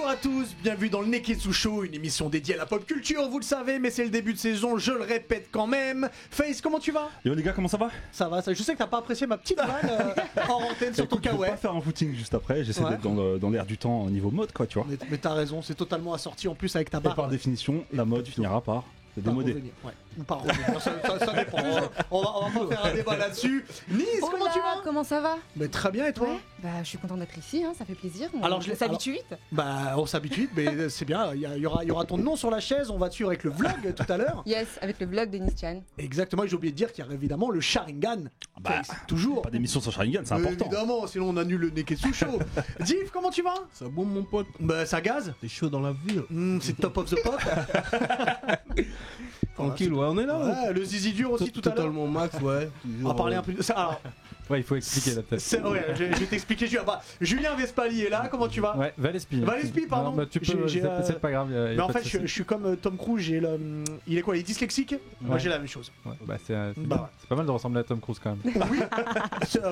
Bonjour à tous, bienvenue dans le Neketsu Show, une émission dédiée à la pop culture, vous le savez, mais c'est le début de saison, je le répète quand même. Face, comment tu vas? Yo les gars, comment ça va? Ça va, je sais que t'as pas apprécié ma petite vanne en antenne sur ton Je vais kawaii. pas faire un footing juste après, j'essaie d'être dans l'air du temps au niveau mode quoi, tu vois. Mais t'as raison, c'est totalement assorti en plus avec ta Et barre. par définition, la mode finira par se démoder. Ouais. Ou par revenir, ça dépend. On va pas faire un débat là-dessus. Nice, comment tu vas? Comment ça va? Mais très bien, et toi? Ouais, bah je suis contente d'être ici, hein, ça fait plaisir. Alors, je s'habitue vite. Bah on s'habitue, mais c'est bien, il y aura ton nom sur la chaise, on va dessus avec le vlog tout à l'heure. Yes, avec le vlog de Nischan. Exactement, et j'ai oublié de dire qu'il y a évidemment le Sharingan. Bah, toujours. Pas d'émission sur Sharingan, c'est important. Évidemment, sinon on annule le Neketsu Show. Div, comment tu vas? Ça boum mon pote, Bah ça gaze. c'est chaud dans la ville. C'est top of the pop. Tranquille, ouais, on est là. Ouais, le zizi dur aussi tout à l'heure. Totalement max, ouais. On va parler un peu de ça. Alors, Ouais, il faut expliquer la tête. ouais, je vais t'expliquer. Julien Vespali est là, comment tu vas? Ouais, Valespi. Valespi, pardon. Non, bah, tu peux, c'est pas grave. Mais en fait, je suis comme Tom Cruise, il est quoi? Il est dyslexique? Moi Ouais. j'ai la même chose. Ouais, bah, c'est Bah, c'est pas mal de ressembler à Tom Cruise quand même. Oui,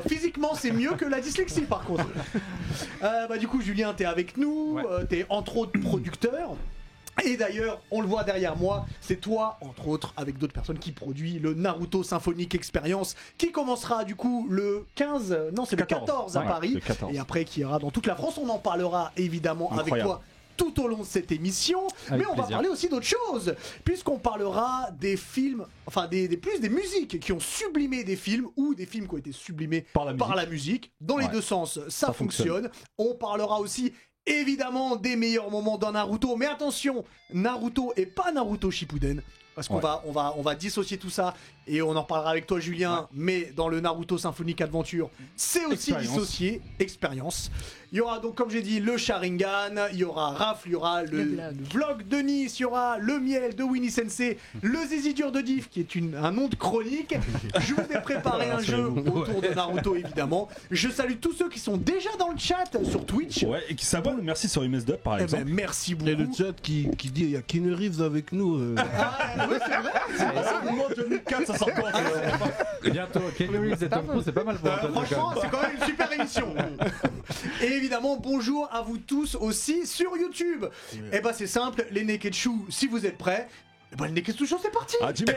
physiquement c'est mieux que la dyslexie par contre. Bah du coup Julien t'es avec nous, Ouais. T'es entre autres producteur. Et d'ailleurs, on le voit derrière moi, c'est toi, entre autres, avec d'autres personnes qui produit le Naruto Symphonic Experience, qui commencera du coup le 15, non c'est le 14 à Ouais, Paris, le 14. et après qui ira dans toute la France, on en parlera évidemment avec Incroyable. toi tout au long de cette émission, Avec mais on va plaisir. parler aussi d'autres choses, puisqu'on parlera des films, enfin plus des musiques qui ont sublimé des films, ou des films qui ont été sublimés Par la la musique, dans les Ouais. deux sens, ça Ça fonctionne. On parlera aussi évidemment des meilleurs moments dans Naruto, mais attention, Naruto et pas Naruto Shippuden, parce qu'on Ouais. on va dissocier tout ça, et on en parlera avec toi Julien, Ouais. mais dans le Naruto Symphonic Adventure, c'est aussi Expérience. dissocié, expérience. Il y aura donc, comme j'ai dit, le Sharingan, il y aura Rafle, il y aura le vlog de Nice, il y aura le miel de Winnie Sensei, le zizi dur de Div, qui est un nom de chronique. Je vous ai préparé un jeu autour de Naruto, évidemment. Je salue tous ceux qui sont déjà dans le chat sur Twitch. Ouais, et qui s'abonne, merci sur MSDub par Eh ben, exemple. merci beaucoup. Et le chat qui dit il y a Keanu Reeves avec nous. Ah, ouais, c'est vrai. Moi, 2004, ça sort pas. Bientôt, Kenny Reeves et Tom Cruise, c'est pas mal pour un tête, Franchement, quand c'est quand même une super émission. Et évidemment, bonjour à vous tous aussi sur YouTube. Et bah c'est simple, les Neketsu, si vous êtes prêts, et bah le Neketsu Show c'est parti. Ah, Jimmy.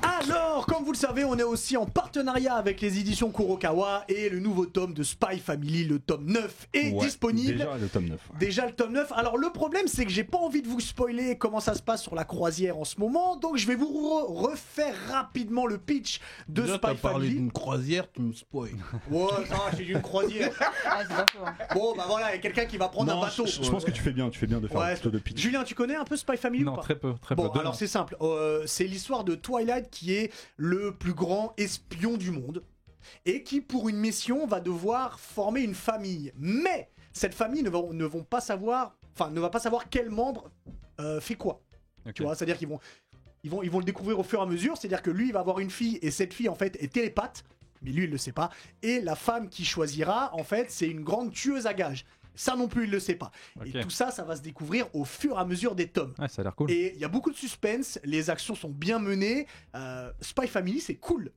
Alors, comme vous le savez, on est aussi en partenariat avec les éditions Kurokawa et le nouveau tome de Spy Family, le tome 9, est Ouais, disponible. Déjà le tome 9. ouais. Déjà le tome 9. Alors le problème c'est que j'ai pas envie de vous spoiler comment ça se passe sur la croisière en ce moment, donc je vais vous refaire rapidement le pitch de Déjà, Spy t'as parlé Family. d'une croisière, tu me spoil. Ouais, ça va, j'ai une croisière. Ah, c'est pas faux. Hein. Bon bah voilà, il y a quelqu'un qui va prendre Non, un bateau. je pense que tu fais bien de faire Ouais, plutôt de pitch. Julien, tu connais un peu Spy Family ou Non, pas? très peu. Bon, Deux alors noms. c'est simple. C'est l'histoire de Twilight qui est le plus grand espion du monde et qui, pour une mission, va devoir former une famille. Mais cette famille ne va pas savoir quel membre fait quoi. Ok. Tu vois, c'est-à-dire qu'ils vont le découvrir au fur et à mesure. C'est-à-dire que lui, il va avoir une fille et cette fille, en fait, est télépathe. Mais lui, il le sait pas. Et la femme qu'il choisira, en fait, c'est une grande tueuse à gages. Ça non plus, il le sait pas. Ok. Et tout ça, ça va se découvrir au fur et à mesure des tomes. Ouais, ça a l'air cool. Et il y a beaucoup de suspense, les actions sont bien menées. Spy Family, c'est cool.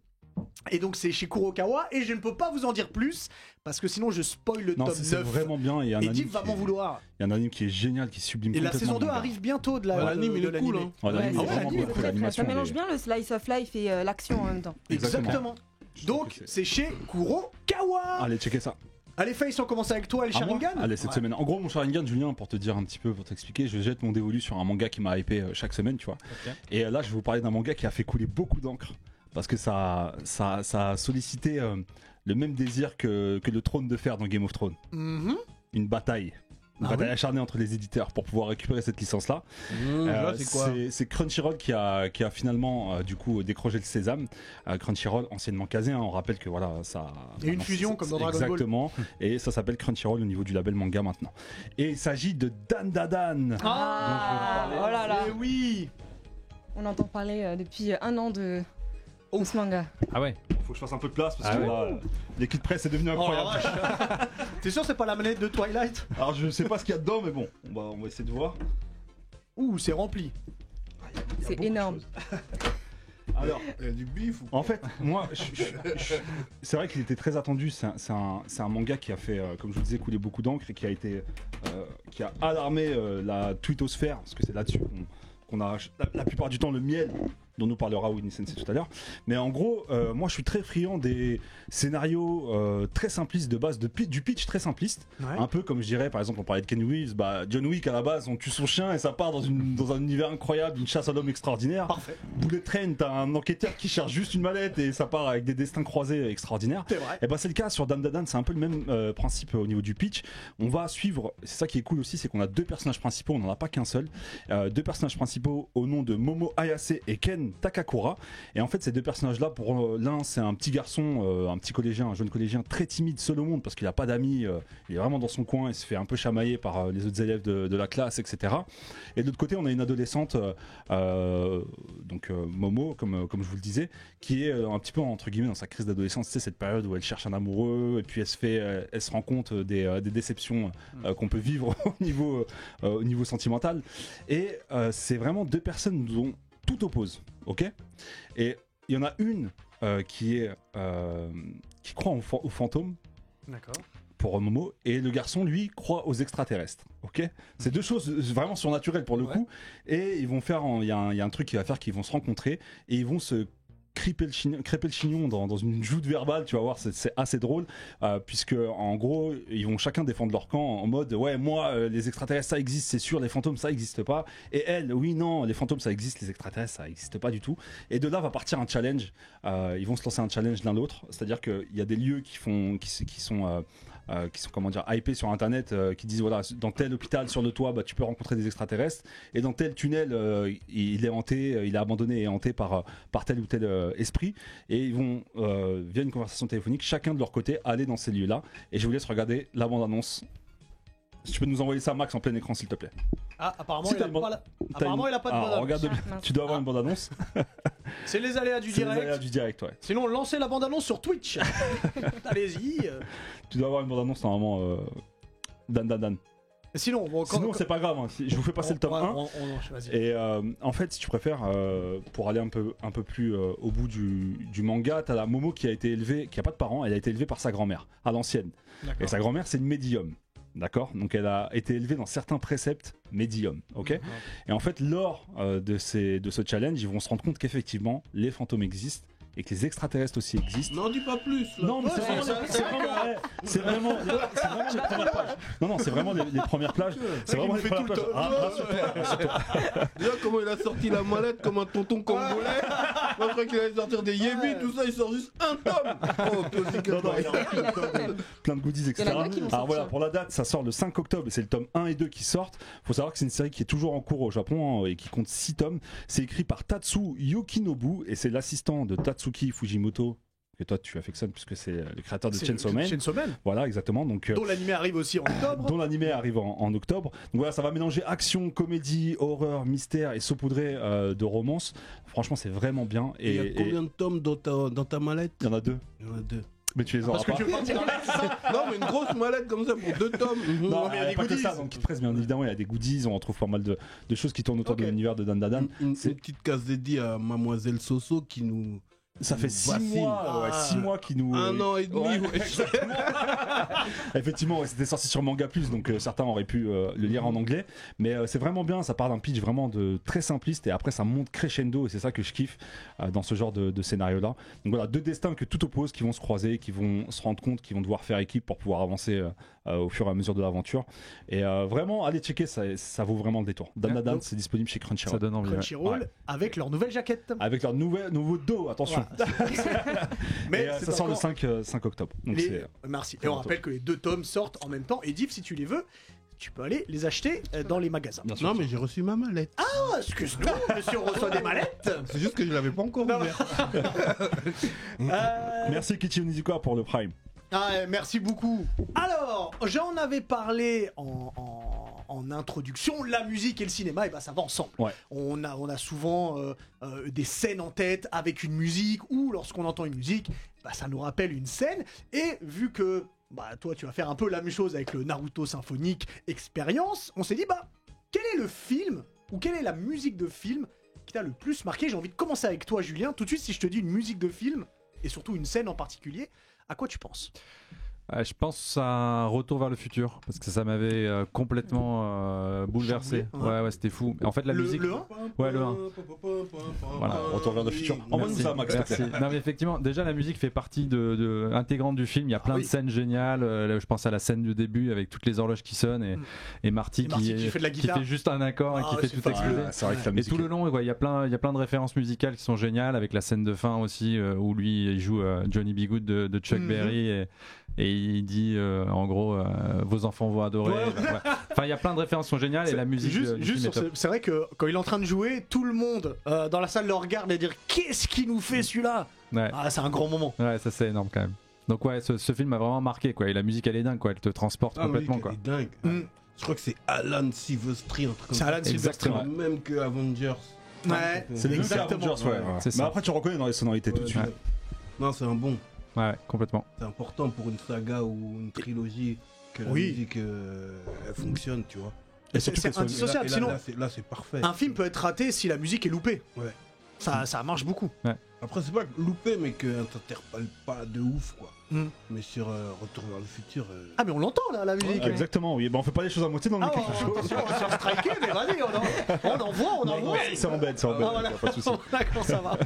Et donc c'est chez Kurokawa et je ne peux pas vous en dire plus parce que sinon je spoil le Non, tome c'est 9. vraiment bien. Et il y a un Et anime Div va qui m'en est- vouloir. il y a un anime qui est génial, qui sublime Et la complètement saison 2 le manga. arrive bientôt de la Ouais, l'anime, il de est cool, l'animé. hein. Ouais, l'anime, Ouais, il est ah ouais, vraiment l'anime, bien il est fait, très, l'animation, Ça mélange elle est- bien le slice of life et l'action en même temps. Exactement. Je trouve Donc que c'est chez Kurokawa. Allez, checker ça. Allez Face, on commence avec toi et le À moi Sharingan. Allez, cette Ouais. semaine. En gros, mon Sharingan, Julien, pour te dire un petit peu, pour t'expliquer, je jette mon dévolu sur un manga qui m'a hypé chaque semaine, tu vois. Ok. Et là, je vais vous parler d'un manga qui a fait couler beaucoup d'encre. Parce que ça a sollicité le même désir que le trône de fer dans Game of Thrones. Mhm. Une bataille. Une Ah bataille oui acharnée entre les éditeurs pour pouvoir récupérer cette licence-là. Là, c'est quoi C'est Crunchyroll qui a finalement du coup décroché le sésame. Crunchyroll, anciennement casé, hein, on rappelle que voilà, ça. Il y a une maintenant, fusion c'est- comme dans Dragon Ball. Exactement. Et ça s'appelle Crunchyroll au niveau du label manga maintenant. Et il s'agit de Dan Dadan. Ah, oh là là. Eh oui. On entend parler depuis un an de ce manga. Ah ouais. Faut que je fasse un peu de place parce Ah que ouais. là, l'équipe presse est devenue Oh la incroyable. vache. T'es sûr c'est pas la manette de Twilight? Alors je sais pas ce qu'il y a dedans, mais bon, on va essayer de voir. Ouh, c'est rempli. C'est énorme. Alors, Il y a du bif ou en fait, moi, c'est vrai qu'il était très attendu. C'est un manga qui a fait, comme je vous disais, couler beaucoup d'encre et qui a alarmé la twittosphère, parce que c'est là-dessus qu'on a la plupart du temps le miel dont nous parlera Winnie Sensei tout à l'heure. Mais en gros, moi je suis très friand des scénarios très simplistes de base, du pitch très simpliste. Ouais. Un peu comme je dirais, par exemple, on parlait de Ken Reeves, John Wick à la base, on tue son chien et ça part dans un univers incroyable, une chasse à l'homme extraordinaire. Parfait. Bullet Train, t'as un enquêteur qui cherche juste une mallette et ça part avec des destins croisés extraordinaires. C'est vrai. Et ben c'est le cas sur Dan Dan Dan, c'est un peu le même principe au niveau du pitch. On va suivre, c'est ça qui est cool aussi, c'est qu'on a deux personnages principaux, on n'en a pas qu'un seul. Deux personnages principaux au nom de Momo Ayase et Ken Takakura. Et en fait, ces deux personnages-là, pour l'un, c'est un petit garçon, un petit collégien, un jeune collégien très timide, seul au monde parce qu'il n'a pas d'amis, il est vraiment dans son coin, il se fait un peu chamailler par les autres élèves de la classe, etc. Et de l'autre côté, on a une adolescente, Momo, comme je vous le disais, qui est un petit peu entre guillemets dans sa crise d'adolescence, c'est cette période où elle cherche un amoureux et puis elle se rend compte des déceptions qu'on peut vivre au niveau sentimental. Et c'est vraiment deux personnes dont tout oppose, ok. Et il y en a une qui croit aux fantômes. D'accord. Pour Momo, et le garçon lui croit aux extraterrestres, ok. C'est deux choses vraiment surnaturelles pour le coup, et ils vont faire, il y a un truc qui va faire qu'ils vont se rencontrer et ils vont se crêper le chignon dans une joute verbale, tu vas voir, c'est assez drôle, puisque en gros ils vont chacun défendre leur camp en mode ouais, moi les extraterrestres ça existe c'est sûr, les fantômes ça existe pas, et elle oui non, les fantômes ça existe, les extraterrestres ça existe pas du tout. Et de là va partir un challenge, ils vont se lancer un challenge l'un l'autre, c'est à dire qu'il y a des lieux qui sont comment dire, hypés sur internet, qui disent voilà, dans tel hôpital sur le toit tu peux rencontrer des extraterrestres, et dans tel tunnel il est hanté, il est abandonné et hanté par tel ou tel esprit, et ils vont via une conversation téléphonique chacun de leur côté aller dans ces lieux là. Et je vous laisse regarder la bande annonce. Si tu peux nous envoyer ça Max en plein écran s'il te plaît. Ah, apparemment, Si il t'as a une pas bande- la- apparemment, il a pas de bande annonce. regarde, tu dois avoir une bande annonce. C'est les aléas du C'est les direct. aléas du direct, ouais. Sinon, lancez la bande annonce sur Twitch. Allez-y. Tu dois avoir une bande annonce normalement. Dan. Sinon, bon, Sinon c'est pas grave, hein. Je vous fais passer le tome 1. Vas-y. Et en fait, si tu préfères, pour aller un peu plus au bout du manga, t'as la Momo qui a été élevée, qui a pas de parents, elle a été élevée par sa grand-mère, à l'ancienne. Et sa grand-mère, c'est une médium. D'accord. Donc elle a été élevée dans certains préceptes médium, ok. Et en fait, lors de ce challenge, ils vont se rendre compte qu'effectivement, les fantômes existent et que les extraterrestres aussi existent. N'en dis pas plus. Là. Non, mais c'est vraiment les premières pages. Non, c'est vraiment les premières pages. C'est vraiment les premières pages. Déjà, comment il a sorti la mallette comme un tonton congolais. Moi, je crois qu'il allait sortir des yébis, tout ça, il sort juste un tome. Oh, plein de goodies, etc. Alors voilà, pour la date, ça sort le 5 octobre et c'est le tome 1 et 2 qui sortent. Faut savoir que c'est une série qui est toujours en cours au Japon, et qui compte 6 tomes. C'est écrit par Tatsu Yokinobu et c'est l'assistant de Tatsuki Fujimoto, que toi tu affectionnes puisque c'est le créateur de Chainsaw Man. Voilà, exactement. Donc, dont l'animé arrive aussi en octobre. Dont l'animé arrive en octobre. Donc voilà, ça va mélanger action, comédie, horreur, mystère et saupoudré de romance. Franchement, c'est vraiment bien. Et il y a combien de tomes dans ta mallette? Il y en a 2. Il y en a 2. Mais tu les auras pas. Tu veux partir avec ça? Non, mais une grosse mallette comme ça pour 2 tomes. Non, mais il n'y a pas que ça. Donc, Kit Press, bien évidemment, il y a des goodies. On retrouve pas mal de choses qui tournent autour de l'univers de Dan Dan. Une petite case dédiée à Mademoiselle Soso qui nous. Ça fait 6 mois, 6 mois qui nous. 1 an et demi, Effectivement, c'était sorti sur Manga Plus, donc certains auraient pu le lire en anglais. Mais c'est vraiment bien, ça part d'un pitch vraiment très simpliste et après ça monte crescendo et c'est ça que je kiffe dans ce genre de scénario-là. Donc voilà, deux destins que tout oppose, qui vont se croiser, qui vont se rendre compte, qui vont devoir faire équipe pour pouvoir avancer au fur et à mesure de l'aventure. Et vraiment, allez checker, ça vaut vraiment le détour. Dan Dan, c'est disponible chez Crunchyroll. Ça donne envie. Crunchyroll, avec leur nouvelle jaquette. Avec leur nouveau dos, attention. Mais ça sort le 5 octobre. Donc merci. Et on rappelle que les 2 tomes sortent en même temps. Et Div, si tu les veux, tu peux aller les acheter dans les magasins. Non, mais j'ai reçu ma mallette. Ah, excuse-nous, monsieur reçoit des mallettes. C'est juste que je l'avais pas encore ouvert. Merci Kichi Onizuka pour le Prime. Merci beaucoup. Alors, j'en avais parlé en introduction, la musique et le cinéma, et ça va ensemble. Ouais. On a souvent des scènes en tête avec une musique, ou lorsqu'on entend une musique, ça nous rappelle une scène. Et vu que toi, tu vas faire un peu la même chose avec le Naruto Symphonique Experience, on s'est dit, quel est le film, ou quelle est la musique de film qui t'a le plus marqué. J'ai envie de commencer avec toi, Julien. Tout de suite, si je te dis une musique de film, et surtout une scène en particulier, à quoi tu penses ? Je pense à un Retour vers le futur parce que ça m'avait complètement bouleversé. Chamboulé, Ouais, c'était fou. En fait, la musique. Le 1 Ouais, le 1. Voilà. Retour vers le futur. Envoie-nous ça, Max. Merci. Non, mais effectivement, déjà la musique fait partie intégrante du film. Il y a plein de scènes géniales. Je pense à la scène du début avec toutes les horloges qui sonnent et Marty qui fait de la guitare, qui fait juste un accord et qui fait tout exploser. C'est vrai que la Et musique. tout le long, il y a plein de références musicales qui sont géniales avec la scène de fin aussi où lui il joue Johnny B. Good de Chuck Berry et il dit en gros vos enfants vont adorer. Ouais. Enfin, il y a plein de références qui sont géniales et la musique du film est top. c'est vrai que quand il est en train de jouer, tout le monde dans la salle le regarde et dire qu'est-ce qu'il nous fait celui-là. Ouais. Ah, c'est un grand moment. Ouais, ça c'est énorme quand même. Donc ouais, ce film m'a vraiment marqué quoi. Et la musique elle est dingue quoi, elle te transporte complètement quoi. Elle est dingue. Je crois que c'est Alan Silvestri, un truc comme C'est ça. Alan Silvestri. Exactement. Même que Avengers. Ouais, C'est les exactement. Avengers, ouais. C'est Mais ça. après, tu reconnais dans les sonorités tout de suite. Non, c'est un bon. Ouais, complètement. C'est important pour une saga ou une trilogie que la musique elle fonctionne, tu vois. Et surtout C'est qu'elle soit- indissociable. Et là, Sinon, là, c'est parfait. un film peut être raté si la musique est loupée. Ouais. Ça marche beaucoup. Après, c'est pas loupé, mais que t'interpelle pas de ouf, quoi. Mm. Mais sur Retour vers le futur. Ah, mais on l'entend là, la musique. Exactement, oui. On fait pas les choses à moitié dans le Ah, micro. attention, on va se faire striker, mais vas-y, on envoie. C'est en bête, c'est en bête. Ah, voilà. Pas de soucis. D'accord, ça va.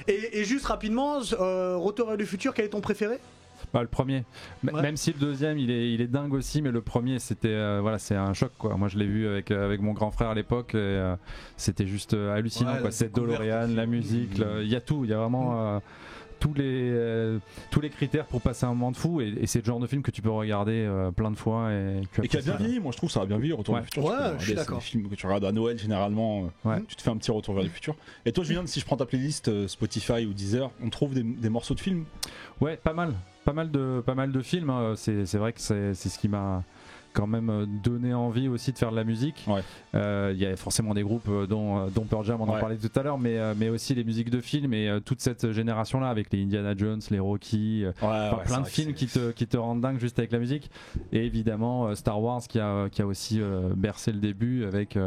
Et juste rapidement, Retour vers le futur, quel est ton préféré ? Bah, le premier. Ouais. Même si le deuxième il est dingue aussi, mais le premier c'était voilà, c'est un choc quoi. Moi je l'ai vu avec mon grand frère à l'époque et c'était juste hallucinant Ouais, quoi. la Cette découverte DeLorean, aussi. la musique, il y a tout, il y a vraiment tous les critères pour passer un moment de fou et c'est le genre de film que tu peux regarder plein de fois et Et qui a bien vieilli, moi je trouve ça a bien vieilli, Retour vers le futur. Ouais, Tu peux je suis regarder, d'accord. C'est des films que tu regardes à Noël généralement, Ouais. tu te fais un petit Retour vers le futur. Et toi Julien, si je prends ta playlist Spotify ou Deezer, on trouve des morceaux de films. Ouais, pas mal de films. Hein. C'est vrai que c'est ce qui m'a quand même donné envie aussi de faire de la musique. Ouais. Il y a forcément des groupes dont Pearl Jam, on en parlait tout à l'heure, mais aussi les musiques de films et toute cette génération-là avec les Indiana Jones, les Rocky, plein de films qui te rendent dingue juste avec la musique. Et évidemment Star Wars qui a aussi bercé le début avec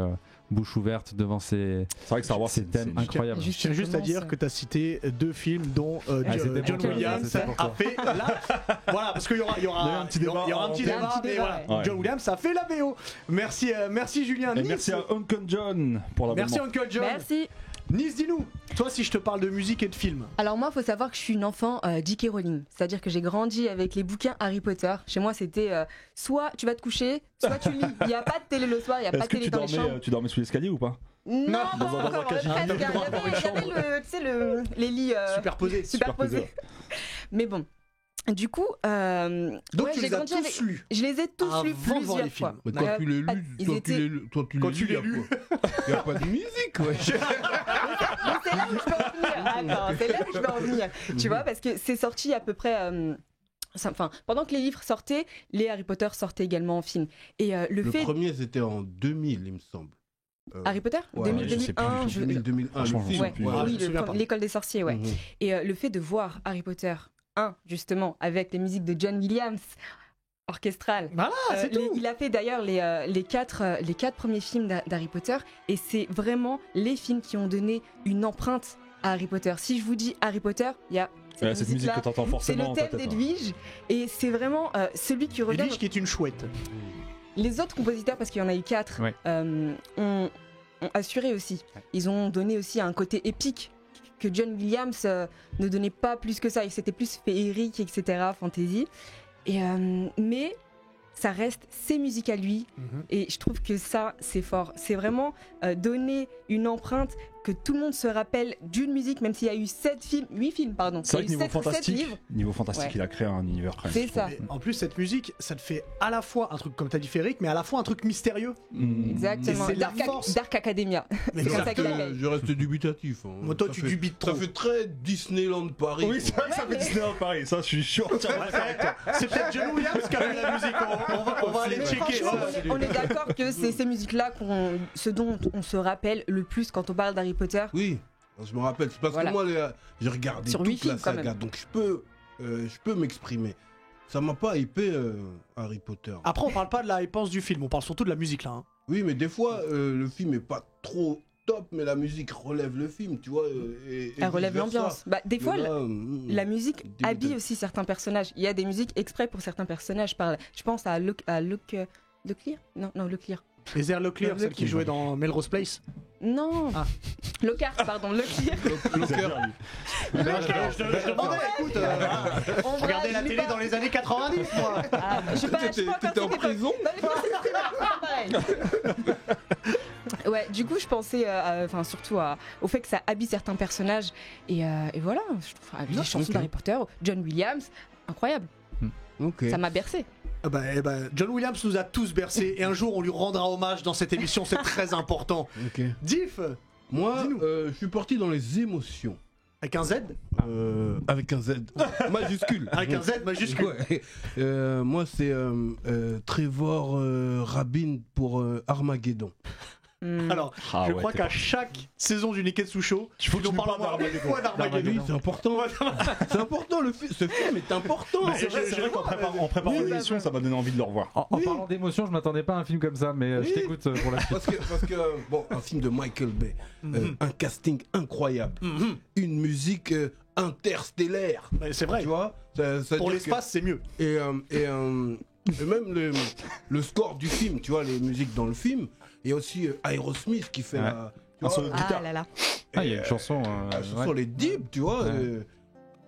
bouche ouverte devant ces C'est vrai que Star Wars thèmes incroyables. Je tiens juste à dire que tu as cité 2 films dont c'était John pour toi, Williams c'était pour toi. a fait la... Voilà, parce qu'il y aura Il y a un petit débat mais voilà. ouais. John Williams a fait la BO. Merci Julien. Et Nice. merci à Uncle John pour l'abonnement. Merci Uncle John. Merci. Nice, dis-nous, toi si je te parle de musique et de film. Alors moi, il faut savoir que je suis une enfant J.K. Rowling. C'est-à-dire que j'ai grandi avec les bouquins Harry Potter. Chez moi, c'était soit tu vas te coucher, soit tu lis. Il n'y a pas de télé le soir, il n'y a pas Est-ce de que télé dans les chambres. tu dormais sous l'escalier ou pas? Non, dans un encore, casier. presque. Il y Droit dans une chambre. avait tu sais, les lits Superposé. superposés. Mais bon, du coup, Donc ouais, tu j'ai les as grandi tous avec... lus. Je les ai tous lus Avant de voir les plusieurs fois. films. Mais quand tu l'as lu, ils toi, étaient- Quand tu l'as lu. Il n'y a pas de musique, ouais. Mais c'est là où je vais en venir. Attends, c'est là où je vais en venir. Tu vois, parce que c'est sorti à peu près. Enfin, pendant que les livres sortaient, les Harry Potter sortaient également en film. Et le Le fait. premier, c'était en 2000, il me semble. Harry Potter Ouais, 2000, je sais plus 2001, du tout. 2001, le Franchement, film. Ouais, plus. Ah, je oui, me souviens pas. l'école des sorciers, ouais. Mhm. Et le fait de voir Harry Potter 1, justement, avec les musiques de John Williams, orchestrales. Voilà, c'est tout. Il a fait d'ailleurs les quatre premiers films d'Harry Potter, et c'est vraiment les films qui ont donné une empreinte à Harry Potter. Si je vous dis Harry Potter, il y a Cette musique que t'entends c'est forcément le dans ta thème tête. hein. d'Edwige, et c'est vraiment celui qui revient. Edwige qui est une chouette. Les autres compositeurs, parce qu'il y en a eu 4, Ouais. ont assuré aussi. Ils ont donné aussi un côté épique que John Williams ne donnait pas plus que ça. C'était plus féerique, etc., fantasy. Mais ça reste ses musiques à lui. Et je trouve que ça, c'est fort. C'est vraiment donner une empreinte que tout le monde se rappelle d'une musique, même s'il y a eu 8 films, pardon. C'est vrai Il y que a eu 7 livres. niveau fantastique, Ouais. il a créé un univers quand même. C'est je trouve. ça. Mais en plus, cette musique, ça te fait à la fois un truc, comme t'as dit, féerique, mais à la fois un truc mystérieux. Exactement. Et c'est la Dark, force. Dark Academia. Mais C'est comme ça ça qu'il l'appelle. Je reste dubitatif. hein. Moi, toi, Ça tu fait- dubites trop. Ça fait très Disneyland Paris. Oui, c'est quoi. vrai que ça fait Disney à Paris, ça je suis sûr. C'est peut-être John Williams qui a fait la musique. On va aller Mais checker. franchement, Ouais. on est d'accord que c'est ces musiques-là ce dont on se rappelle le plus quand on parle d'Harry Potter. Oui, je me rappelle. C'est parce Voilà. que moi, j'ai regardé Sur toute 8 films, la quand saga, même. donc je peux m'exprimer. Ça m'a pas hypé Harry Potter. Après, on parle pas de la réponse du film, on parle surtout de la musique là. Hein. Oui, mais des fois, le film est pas trop top, mais la musique relève le film, tu vois. Elle relève l'ambiance. Bah, des fois, la musique habille aussi certains personnages. Il y a des musiques exprès pour certains personnages. Je pense à Leclerc. Non, Leclerc. Les Airs Leclerc, celle qui jouait dans Melrose Place. Non, Lockhart, pardon, Leclerc. Je demandais, écoute, regardez la télé dans les années 90, moi. T'étais en prison. Ouais, du coup, je pensais surtout au fait que ça habille certains personnages. Et voilà, je trouve les chansons d'Harry Potter, John Williams, incroyable. Ça m'a bercé. John Williams nous a tous bercés et un jour on lui rendra hommage dans cette émission, c'est très important. Diff, moi, je suis parti dans les émotions. Avec un Z Avec un Z majuscule. Avec un Z majuscule. Ouais. Moi, c'est Trevor Rabin pour Armageddon. Alors, je crois qu'à chaque saison du Neketsu Show, tu nous parles d'Armageddon. Oui, c'est important. C'est important, ce film est important. C'est vrai qu'en préparant l'émission, ça m'a donné envie de le revoir. En parlant d'émotion, je m'attendais pas à un film comme ça, mais je t'écoute pour la suite. Parce que bon, un film de Michael Bay, un casting incroyable, une musique interstellaire. C'est vrai. Tu vois, pour l'espace, c'est mieux. Et même le score du film, tu vois, les musiques dans le film. Il y a aussi Aerosmith qui fait un solo de guitare. Il y a une chanson. Sur les Deep, tu vois.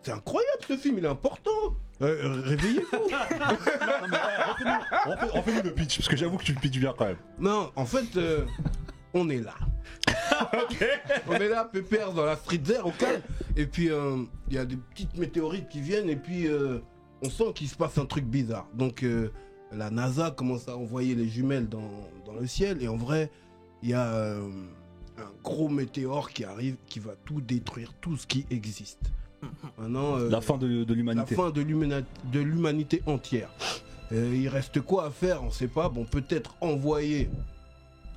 C'est incroyable ce film, il est important. Réveillez-vous. Refais-nous le pitch, parce que j'avoue que tu le pitches bien quand même. Non, en fait, on est là. On est là, pépère dans la street there, au calme. Et puis, il y a des petites météorites qui viennent, et puis on sent qu'il se passe un truc bizarre. Donc, la NASA commence à envoyer les jumelles dans le ciel, et en vrai, il y a un gros météore qui arrive, qui va tout détruire, tout ce qui existe. Maintenant, la fin de l'humanité. La fin de l'humanité entière. Il reste quoi à faire? On sait pas. Bon, peut-être envoyer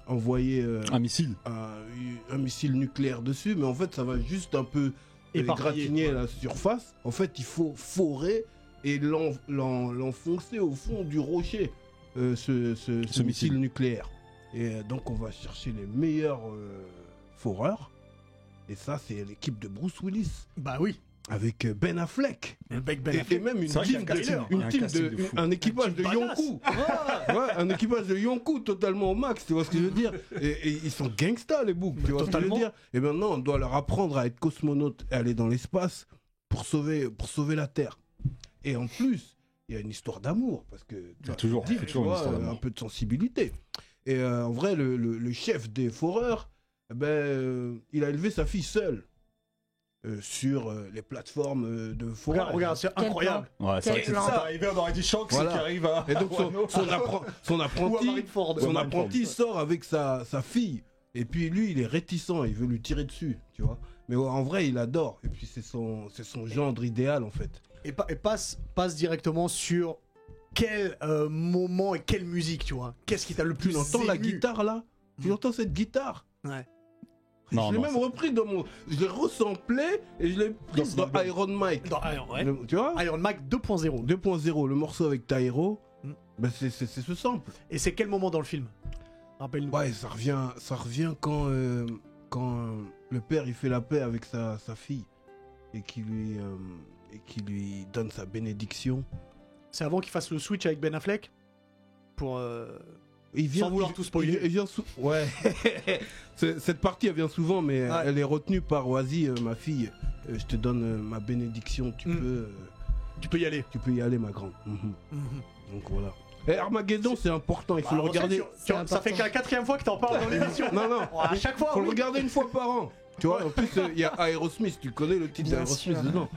un missile. Un missile nucléaire dessus, mais en fait, ça va juste un peu égratigner la surface. En fait, il faut forer et l'enfoncer au fond du rocher, ce missile nucléaire. Et donc, on va chercher les meilleurs foreurs. Et ça, c'est l'équipe de Bruce Willis. Bah oui. Avec Ben Affleck. Et même un équipage de Yonkou. Un équipage de Yonkou totalement au max, tu vois ce que je veux dire. Et ils sont gangsters, les boucs, tu vois ce que je veux dire. Et maintenant, on doit leur apprendre à être cosmonautes et aller dans l'espace pour sauver la Terre. Et en plus, il y a une histoire d'amour, parce que tu as toujours une histoire d'amour. Un peu de sensibilité. Et en vrai, le chef des foreurs, il a élevé sa fille seule. Sur les plateformes de forage. Regarde, c'est incroyable. Ouais, c'est vrai que c'est arrivé, on aurait dit Shanks qui arrive à... Et donc son apprenti sort avec sa fille. Et puis lui, il est réticent, il veut lui tirer dessus, tu vois. Mais en vrai, il adore. Et puis c'est son gendre idéal, en fait. Et passe directement sur quel moment et quelle musique, tu vois. Qu'est-ce qui t'a le plus ému? Tu entends la guitare, là? Tu entends cette guitare? Ouais. Je l'ai même repris je l'ai ressemblé et je l'ai pris dans Iron Mike. Tu vois? Iron Mike 2.0. 2.0, le morceau avec Tyro, c'est ce sample. Et c'est quel moment dans le film? Rappelle-nous. Ouais, ça revient quand le père il fait la paix avec sa fille et qui lui donne sa bénédiction. C'est avant qu'il fasse le switch avec Ben Affleck pour... sans vouloir tout spoiler. Ouais. Cette partie elle vient souvent, mais elle est retenue par vas-y ma fille, je te donne ma bénédiction, tu peux y aller. Tu peux y aller, ma grande. Donc voilà. Et Armageddon, c'est important, il faut le regarder. Ça fait que la 4e fois que t'en parles dans l'émission. Non. À chaque fois. Faut le regarder une fois par an. Tu vois, en plus il y a Aerosmith, tu connais le titre d'Aerosmith dedans.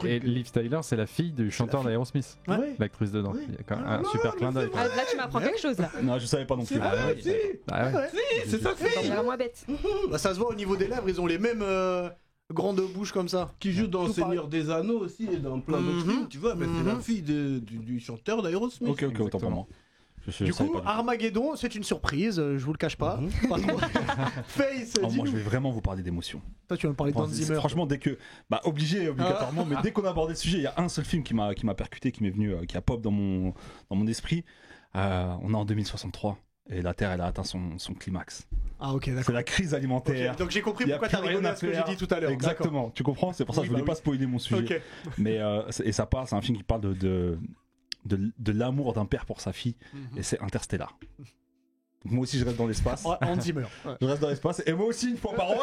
Et Liv Tyler, c'est la fille du chanteur d'Aerosmith, l'actrice dedans. Il y a quand même un super clin d'œil. Là, tu m'apprends quelque chose là. Non, je savais pas non plus. C'est ça que c'est. C'est moins bête. Ça se voit au niveau des lèvres, ils ont les mêmes grandes bouches comme ça. Qui joue dans Seigneur des Anneaux aussi et dans plein d'autres films, tu vois. C'est la fille du chanteur d'Aerosmith. Ok, autant pour moi. Du coup, Armageddon, c'est une surprise, je vous le cache pas. Pas trop. Face, dis-nous. Moi, je vais vraiment vous parler d'émotion. Toi, tu vas me parler d'Hans Zimmer. Franchement, obligatoirement, mais dès qu'on a abordé le sujet, il y a un seul film qui m'a percuté, qui m'est venu, qui a pop dans mon esprit. On est en 2063 et la Terre, elle a atteint son climax. Ah ok, d'accord. C'est la crise alimentaire. Ok, donc j'ai compris Y a pourquoi plus t'as rigolé rien à ce que faire. j'ai dit tout à l'heure. Exactement, tu comprends. C'est pour ça que Oui, je voulais bah pas oui. spoiler mon sujet. Ok. Mais et ça part, c'est un film qui parle de l'amour d'un père pour sa fille, et c'est Interstellar. Donc moi aussi je reste dans l'espace. Hans Zimmer. Ouais. Je reste dans l'espace, et moi aussi une fois par an.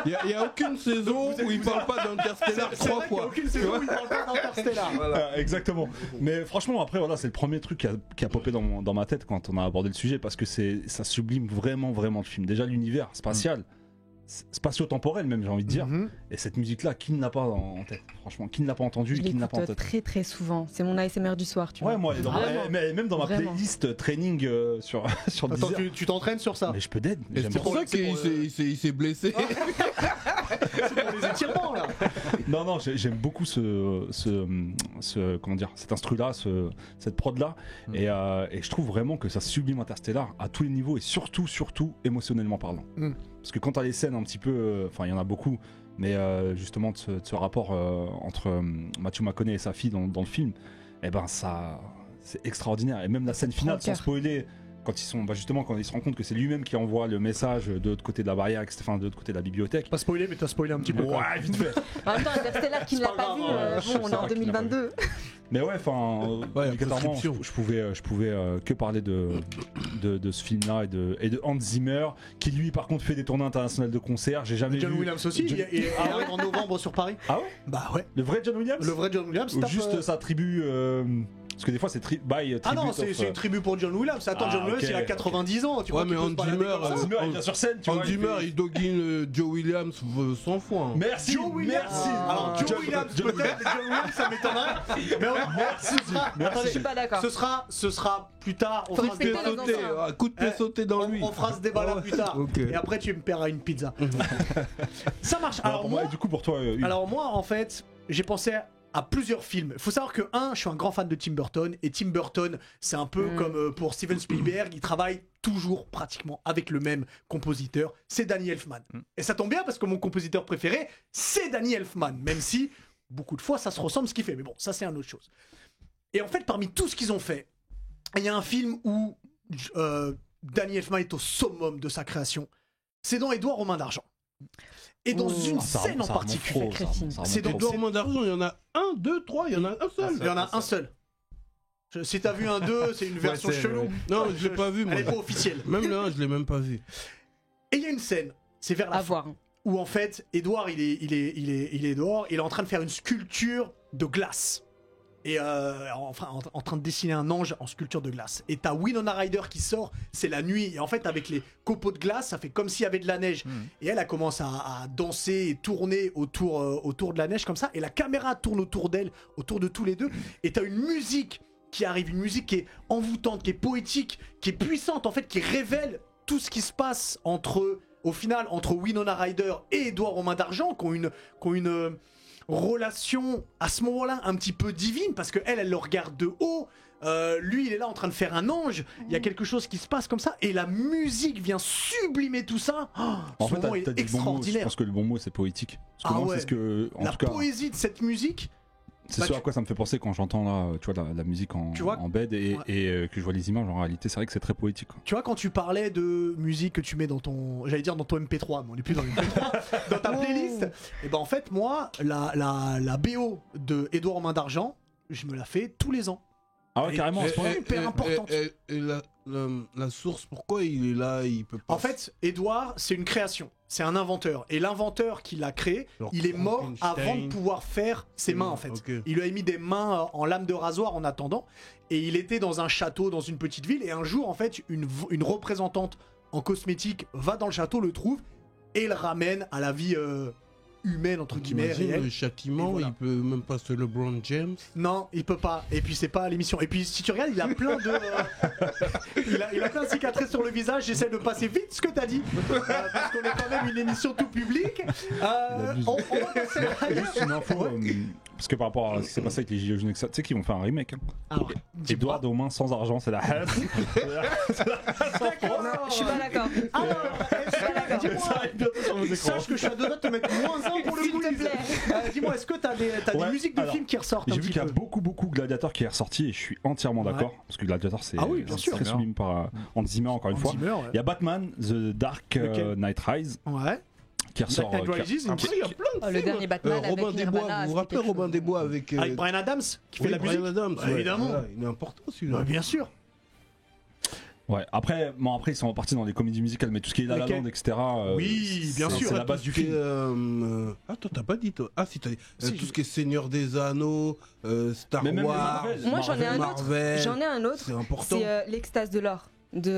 Il n'y a aucune saison où il parle pas d'Interstellar C'est 3 vrai qu'il y a fois. aucune saison où il parle pas d'Interstellar. Exactement. Mais franchement, après, voilà, c'est le premier truc qui a popé dans ma tête quand on a abordé le sujet, parce que ça sublime vraiment, vraiment le film. Déjà, l'univers spatial, spatio-temporel même, j'ai envie de dire. Et cette musique-là, qui ne l'a pas en tête? Franchement, qui ne l'a pas entendue, Je qui ne l'a pas en l'écoute tête? très très souvent. C'est mon ASMR du soir, tu vois. Ouais, moi, Vraiment. mais même dans ma Vraiment. playlist training sur Attends, Deezer. tu t'entraînes sur ça? Mais je peux d'aide. Et J'aime c'est pour trop. ça qu'il s'est blessé. C'est pour les étirements là. Non, j'aime beaucoup comment dire, cet instru-là, cette prod-là, et je trouve vraiment que ça sublime Interstellar à tous les niveaux et surtout émotionnellement parlant. Parce que quand t'as les scènes un petit peu, enfin il y en a beaucoup, mais justement de ce rapport entre Matthew McConaughey et sa fille dans le film, et ben ça, c'est extraordinaire. Et même la scène finale, sans spoiler, quand ils sont, justement, quand ils se rendent compte que c'est lui-même qui envoie le message de l'autre côté de la barrière, enfin de l'autre côté de la bibliothèque. Pas spoilé, mais t'as spoilé un petit peu. Ouais, vite fait. En même temps, Interstellar qui ne l'a C'est pas pas vu, grave, bon, on est en 2022. Mais ouais, enfin, obligatoirement, prescription. je pouvais que parler de ce film-là et de Hans Zimmer, qui lui, par contre, fait des tournées internationales de concerts. J'ai jamais John vu. Williams aussi, il arrive en novembre sur Paris. Ah ouais? Bah ouais. Le vrai John Williams? Le vrai John Williams. Ou tape, juste sa tribu. Parce que des fois, c'est by Ah non, tribute c'est une tribu pour John Williams. Attends, Ah, John Williams, ok, il a 90 ans. Tu Ouais, vois mais qu'il peut Hans se balader Zimmer, comme ça. Hans Zimmer, il vient sur scène, tu Hans vois. Zimmer, il doggine Joe Williams 100 fois. hein. Merci, Joe Williams. merci. Alors Joe Williams peut-être, John Williams ça m'étonnerait. Mais Merci, Je suis pas d'accord. ce sera plus tard. On Faut fera ce respecter débat. les Sauter, enfants. coup de pied sauté dans lui. On fera ce débat là plus tard. Ok. Et après tu me paieras une pizza. Ça marche. Alors, moi, du coup, pour toi, Hugues. Alors moi en fait, j'ai pensé à plusieurs films. Faut savoir que je suis un grand fan de Tim Burton et Tim Burton, c'est un peu comme pour Steven Spielberg, il travaille toujours pratiquement avec le même compositeur, c'est Danny Elfman. Et ça tombe bien parce que mon compositeur préféré, c'est Danny Elfman, même si beaucoup de fois ça se ressemble ce qu'il fait. Mais bon, ça c'est une autre chose. Et en fait, parmi tout ce qu'ils ont fait, il y a un film où Danny Elfman est au summum de sa création. C'est dans Édouard aux mains d'argent. Et dans une scène en particulier. C'est dans Édouard aux mains d'argent, il y en a 1, 2, 3, il y en a un seul. Il y en a un seul. Si t'as vu un 2, c'est une version chelou. Non, je l'ai pas vu, moi. Elle est pas officielle. Même le 1, je l'ai même pas vu. Et il y a une scène, c'est vers la À fin, voir. où en fait, Édouard, il est dehors, il est en train de faire une sculpture de glace. Et enfin, en train de dessiner un ange en sculpture de glace. Et t'as Winona Ryder qui sort, c'est la nuit. Et en fait, avec les copeaux de glace, ça fait comme s'il y avait de la neige. Et elle commence à danser et tourner autour de la neige comme ça. Et la caméra tourne autour d'elle, autour de tous les deux. Et t'as une musique qui arrive, une musique qui est envoûtante, qui est poétique, qui est puissante, en fait, qui révèle tout ce qui se passe au final, entre Winona Ryder et Édouard aux mains d'argent, qui ont une relation à ce moment-là un petit peu divine, parce que elle le regarde de haut, lui il est là en train de faire un ange, il y a quelque chose qui se passe comme ça, et la musique vient sublimer tout ça. En Ce fait, moment t'as est dit le bon mot. Je extraordinaire. pense que le bon mot, c'est poétique. Parce que Ah moi, ouais. c'est ce que, en La tout cas, poésie de cette musique, c'est bah, ce à quoi ça me fait penser quand j'entends là, tu vois, la musique Tu vois, en bed et que je vois les images. En réalité, c'est vrai que c'est très poétique, quoi. tu vois, quand tu parlais de musique que tu mets dans ton, j'allais dire dans ton MP3, mais on n'est plus dans le MP3, dans ta playlist, et ben en fait moi la BO de Édouard aux mains d'argent, je me la fais tous les ans. Ah ouais, carrément. à ce point-là. hyper importante. Et la source, pourquoi il est là, il peut pas. En fait, Édouard, c'est une création, c'est un inventeur, et l'inventeur qui l'a créé, Genre il est mort Frankenstein. avant de pouvoir faire ses mains en fait. Ok. Il lui a mis des mains en lame de rasoir en attendant, et il était dans un château, dans une petite ville, et un jour en fait, une représentante en cosmétique va dans le château, le trouve, et le ramène à la vie humaine entre guillemets. T'imagines réelle. le châtiment, Et voilà. il peut même pas se LeBron James. Non, il peut pas. Et puis c'est pas à l'émission. Et puis si tu regardes, il a plein de, il a plein de cicatrices sur le visage. J'essaie de passer vite ce que t'as dit, parce qu'on est quand même une émission tout public. On va passer à Juste une info, parce que par rapport à ce qui s'est passé avec les Gilets jaunes, tu sais qu'ils vont faire un remake. Hein. Alors, Édouard aux mains sans argent, c'est la haine. Je suis pas d'accord. Alors, dis-moi, Ça arrive bientôt sur vos écrans. sache que je suis à deux doigts de te mettre -1 pour le S'il te quiz. plaît. Dis-moi, est-ce que t'as des Ouais, musiques de alors, films qui ressortent un J'ai vu petit qu'il y a peu beaucoup Gladiator qui est ressorti et je suis entièrement Ouais. d'accord parce que Gladiator c'est Ah oui, bien sûr. très sublime par Hans Zimmer encore une fois. Zimmer, ouais. Il y a Batman, The Dark Knight Rise, Ouais. qui ressort. Black Knight Rises, Après, il y a plein de Le films. dernier Batman Robin avec des Nirvana, Bois, vous vous c'était rappelez quelque Robin chose. des Bois avec Brian Adams qui fait la musique. Brian Adams, Ouais, évidemment. Voilà, il est important celui-là. Ouais, bien sûr. Ouais. Après, ils sont partis dans les comédies musicales, mais tout ce qui est La La Lesquelles Land, etc. Oui, bien sûr. C'est la base du film. Attends, t'as pas dit toi. Ah si, t'as dit. Si, Tout ce qui est Seigneur des Anneaux, Star Mais même les Wars. Marvel. Moi j'en ai un autre. Marvel. J'en ai un autre. C'est important. C'est l'extase de l'or. De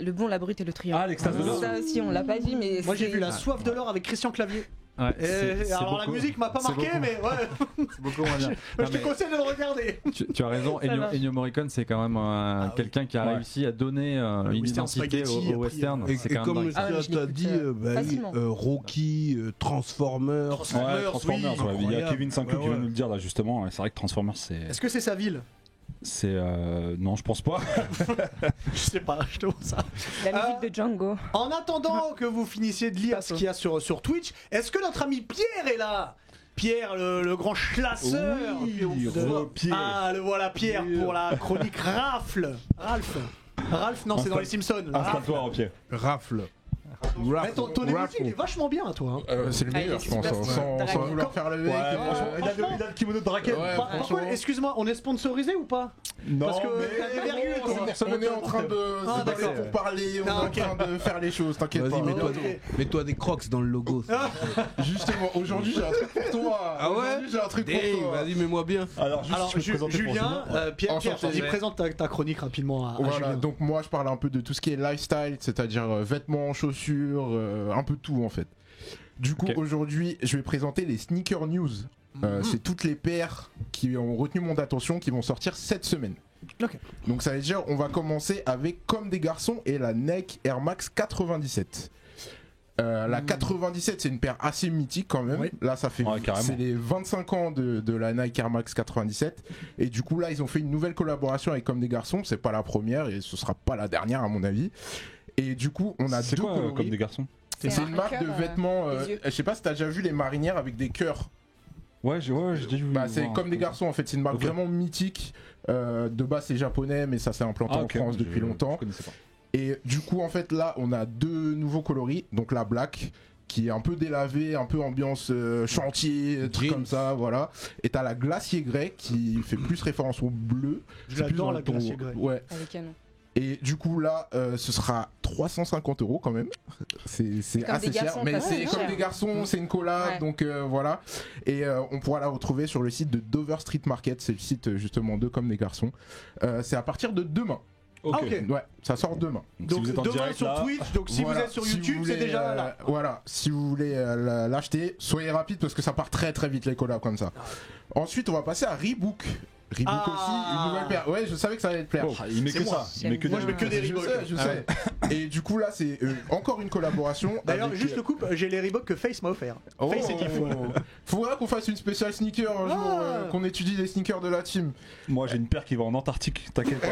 Le Bon, la Brute et le Truand. Ah, l'Extase de l'or. Ça aussi, on l'a pas dit, mais. Moi j'ai c'est- vu La Soif de l'or avec Christian Clavier. Ouais, Alors la musique m'a pas c'est marqué, beaucoup. mais ouais, C'est beaucoup moins bien. je Non, te mais conseille de le regarder. tu as raison, Ça va. Ennio Morricone c'est quand même oui. quelqu'un qui a Ouais. réussi à donner une western identité spaghetti, au western. Et, C'est et quand comme même le dingue. Ah ouais, je t'as l'écoute, dit, facilement. Rocky, Transformers. Ouais, Transformers, ouais. Il y a incroyable. Kevin Saint-Cloud qui Ouais, veut nous le dire là justement. C'est vrai que Transformers Est-ce que c'est sa ville? c'est non, je pense pas. Je sais pas, je te vois ça. La musique de Django. En attendant que vous finissiez de lire ce qu'il y a sur Twitch, est-ce que notre ami Pierre est là? Pierre, le grand chasseur. Pierre. Ah, le voilà Pierre pour la chronique Ralph. Ralph, non, c'est dans les Simpsons. Installe-toi en pied. Rafle. Mais ton émoji, il est vachement bien, toi. C'est le Ah, meilleur, il est je pense, super sans drôle. vouloir faire le mec. franchement, il a le kimono de Draken. Ouais, Par franchement. contre, excuse-moi, on est sponsorisé ou pas? Non, Parce que mais t'as des virgules, toi. On est en train de. Ah, c'est pas d'accord. là pour parler, on Ah, est ok. en train de faire les choses, t'inquiète pas. Vas-y, Ok. mets-toi des crocs dans le logo. Justement, aujourd'hui j'ai un truc pour toi. Ah ouais Aujourd'hui j'ai un truc pour Dang, toi. vas-y, mets-moi bien. Alors, juste, Alors, je peux te présenter pour Julien, Pierre, Enchanté. vas-y, présente ta chronique rapidement à Voilà, Julien. donc moi je parle un peu de tout ce qui est lifestyle, c'est-à-dire vêtements, chaussures, un peu tout en fait. Du coup, Ok. aujourd'hui, je vais présenter les sneaker news. C'est toutes les paires qui ont retenu mon attention qui vont sortir cette semaine. Ok. Donc ça veut dire, on va commencer avec Comme des garçons et la Nike Air Max 97. La 97, c'est une paire assez mythique quand même. Oui. Là, ça fait Ouais, carrément. c'est les 25 ans de la Nike Air Max 97. Et du coup, là, ils ont fait une nouvelle collaboration avec Comme des garçons. C'est pas la première et ce sera pas la dernière à mon avis. Et du coup, on a c'est deux quoi coloris. comme des garçons? C'est une marque de vêtements. les yeux. Je sais pas si t'as déjà vu les marinières avec des cœurs. Ouais, j'ai déjà vu. Bah, c'est voir un Comme peu. des garçons en fait. C'est une marque Ok. vraiment mythique. De base, c'est japonais, mais ça s'est implanté Ah, en ok, France je- depuis longtemps. Je connaissais pas. Et du coup, en fait, là, on a deux nouveaux coloris. Donc la black, qui est un peu délavée, un peu ambiance chantier, truc Jeans. comme ça, voilà. Et t'as la glacier grey, qui fait plus référence au bleu. Je C'est plus l'adore, dans la le ton- glacier grey. Ouais. Avec un. Et du coup, là, ce sera 350 € quand même. C'est comme assez des cher. garçons, Mais pas c'est cher. comme des garçons, c'est une collab, Ouais. donc voilà. Et on pourra la retrouver sur le site de Dover Street Market. C'est le site justement de Comme des garçons. C'est à partir de demain. Ah, ok. Ouais, ça sort demain. Donc, Donc si vous êtes en demain direct sur là, Twitch, donc si Voilà, vous êtes sur si YouTube, vous c'est voulez, déjà là. Voilà, si vous voulez l'acheter, soyez rapide parce que ça part très très vite les collabs comme ça. Ensuite, on va passer à Reebok. Reebok Ah. aussi, une nouvelle paire. Ouais, je savais que ça allait te plaire. Ah, il met C'est que moi. ça. Il met que Moi, des- je mets que des Je Reebok. sais, je sais. Et du coup là, c'est encore une collaboration. D'ailleurs, avec, juste le coupe, j'ai les Reebok que Face m'a offert. Oh. Face et Tifo. Faudra qu'on fasse une spéciale sneaker un jour, Ah. qu'on étudie les sneakers de la team. Moi, j'ai une paire qui va en Antarctique. T'inquiète pas.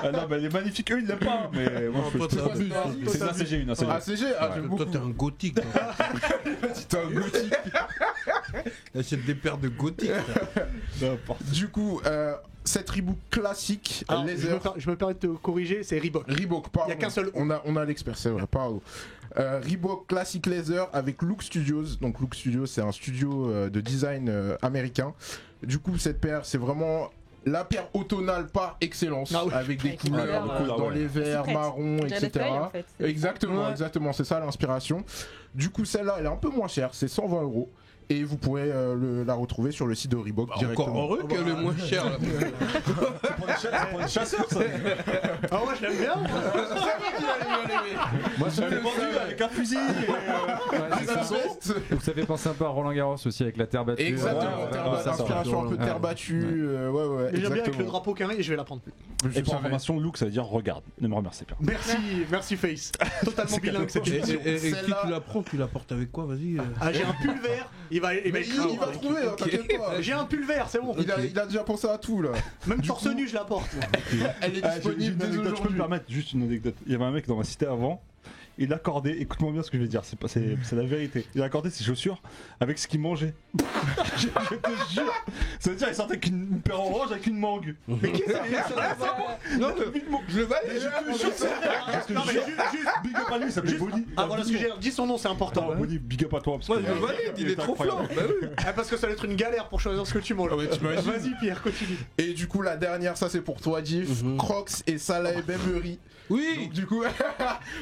Ah non, mais elle est magnifique. Eux, ils l'aiment pas. Mais moi, je toi, peux. t'abuses. C'est une ACG, une ACG. ACG, ah, j'aime beaucoup. Toi, t'es un gothique. toi. T'es un gothique. T'achètes des paires de gothiques. Du coup, cette Reebok classique, Alors, laser. je me permets de te corriger, c'est Reebok. Reebok, pardon. Il y a qu'un seul On a l'expert, c'est vrai, pardon. Reebok Classic Laser avec Look Studios. Donc Look Studios, c'est un studio de design américain. Du coup, cette paire, c'est vraiment la paire automnale par excellence, Ah oui. avec des Avec les couleurs couleurs, dans ouais. les verts, Secrète. marrons, On dirait des etc. feuilles, en fait. Exactement, Ouais. exactement, c'est ça l'inspiration. Du coup, celle-là, elle est un peu moins chère, c'est 120 €. Et vous pourrez la retrouver sur le site de Reebok directement. Encore heureux qu'elle est moins chère. là. C'est pour les chasseurs, ça. Ah ouais, je l'aime bien. Moi, je Elle est vendue avec un fusil. Ça fait penser un peu à Roland Garros aussi avec la terre battue. Exactement, Ouais, terre- ouais, ça, ça inspiration un peu va. terre battue, ouais, J'aime bien avec exactement. le drapeau carré et je vais la prendre. Je Et pour savais. information, look, ça veut dire regarde. Ne me remercie pas. Merci Face. Totalement bilingue cette Et émission. si Celle-là- tu la prends, tu la portes avec quoi? Vas-y. Ah, j'ai un pull vert. Il va Mais écrire. il va trouver, hein, t'inquiète pas. J'ai un pull vert, c'est bon. Il a déjà pensé à tout là. Même torse nu, je la porte. Elle est Ah, j'ai une disponible dès anecdote, je peux me aujourd'hui. permettre juste une anecdote. Il y avait un mec dans ma cité avant. il accordait, écoute-moi bien ce que je vais dire, c'est la vérité. Il accordait ses chaussures avec ce qu'il mangeait. je te jure. Ça veut dire qu'il sortait avec une paire orange avec une mangue. Mais qu'est-ce que c'est? Non, je le valide. Parce que juste big up à lui, ça s'appelait Bonnie. Ah voilà ce que j'ai dit, son nom c'est important. Bonnie, big up à toi. Moi je le valide, il est trop fort. Parce que ça va être une galère pour choisir ce que tu manges. Vas-y Pierre, continue. Et du coup, la dernière, ça c'est pour toi, Diff. Crocs et Salah et Bemery. Oui. Donc, du coup,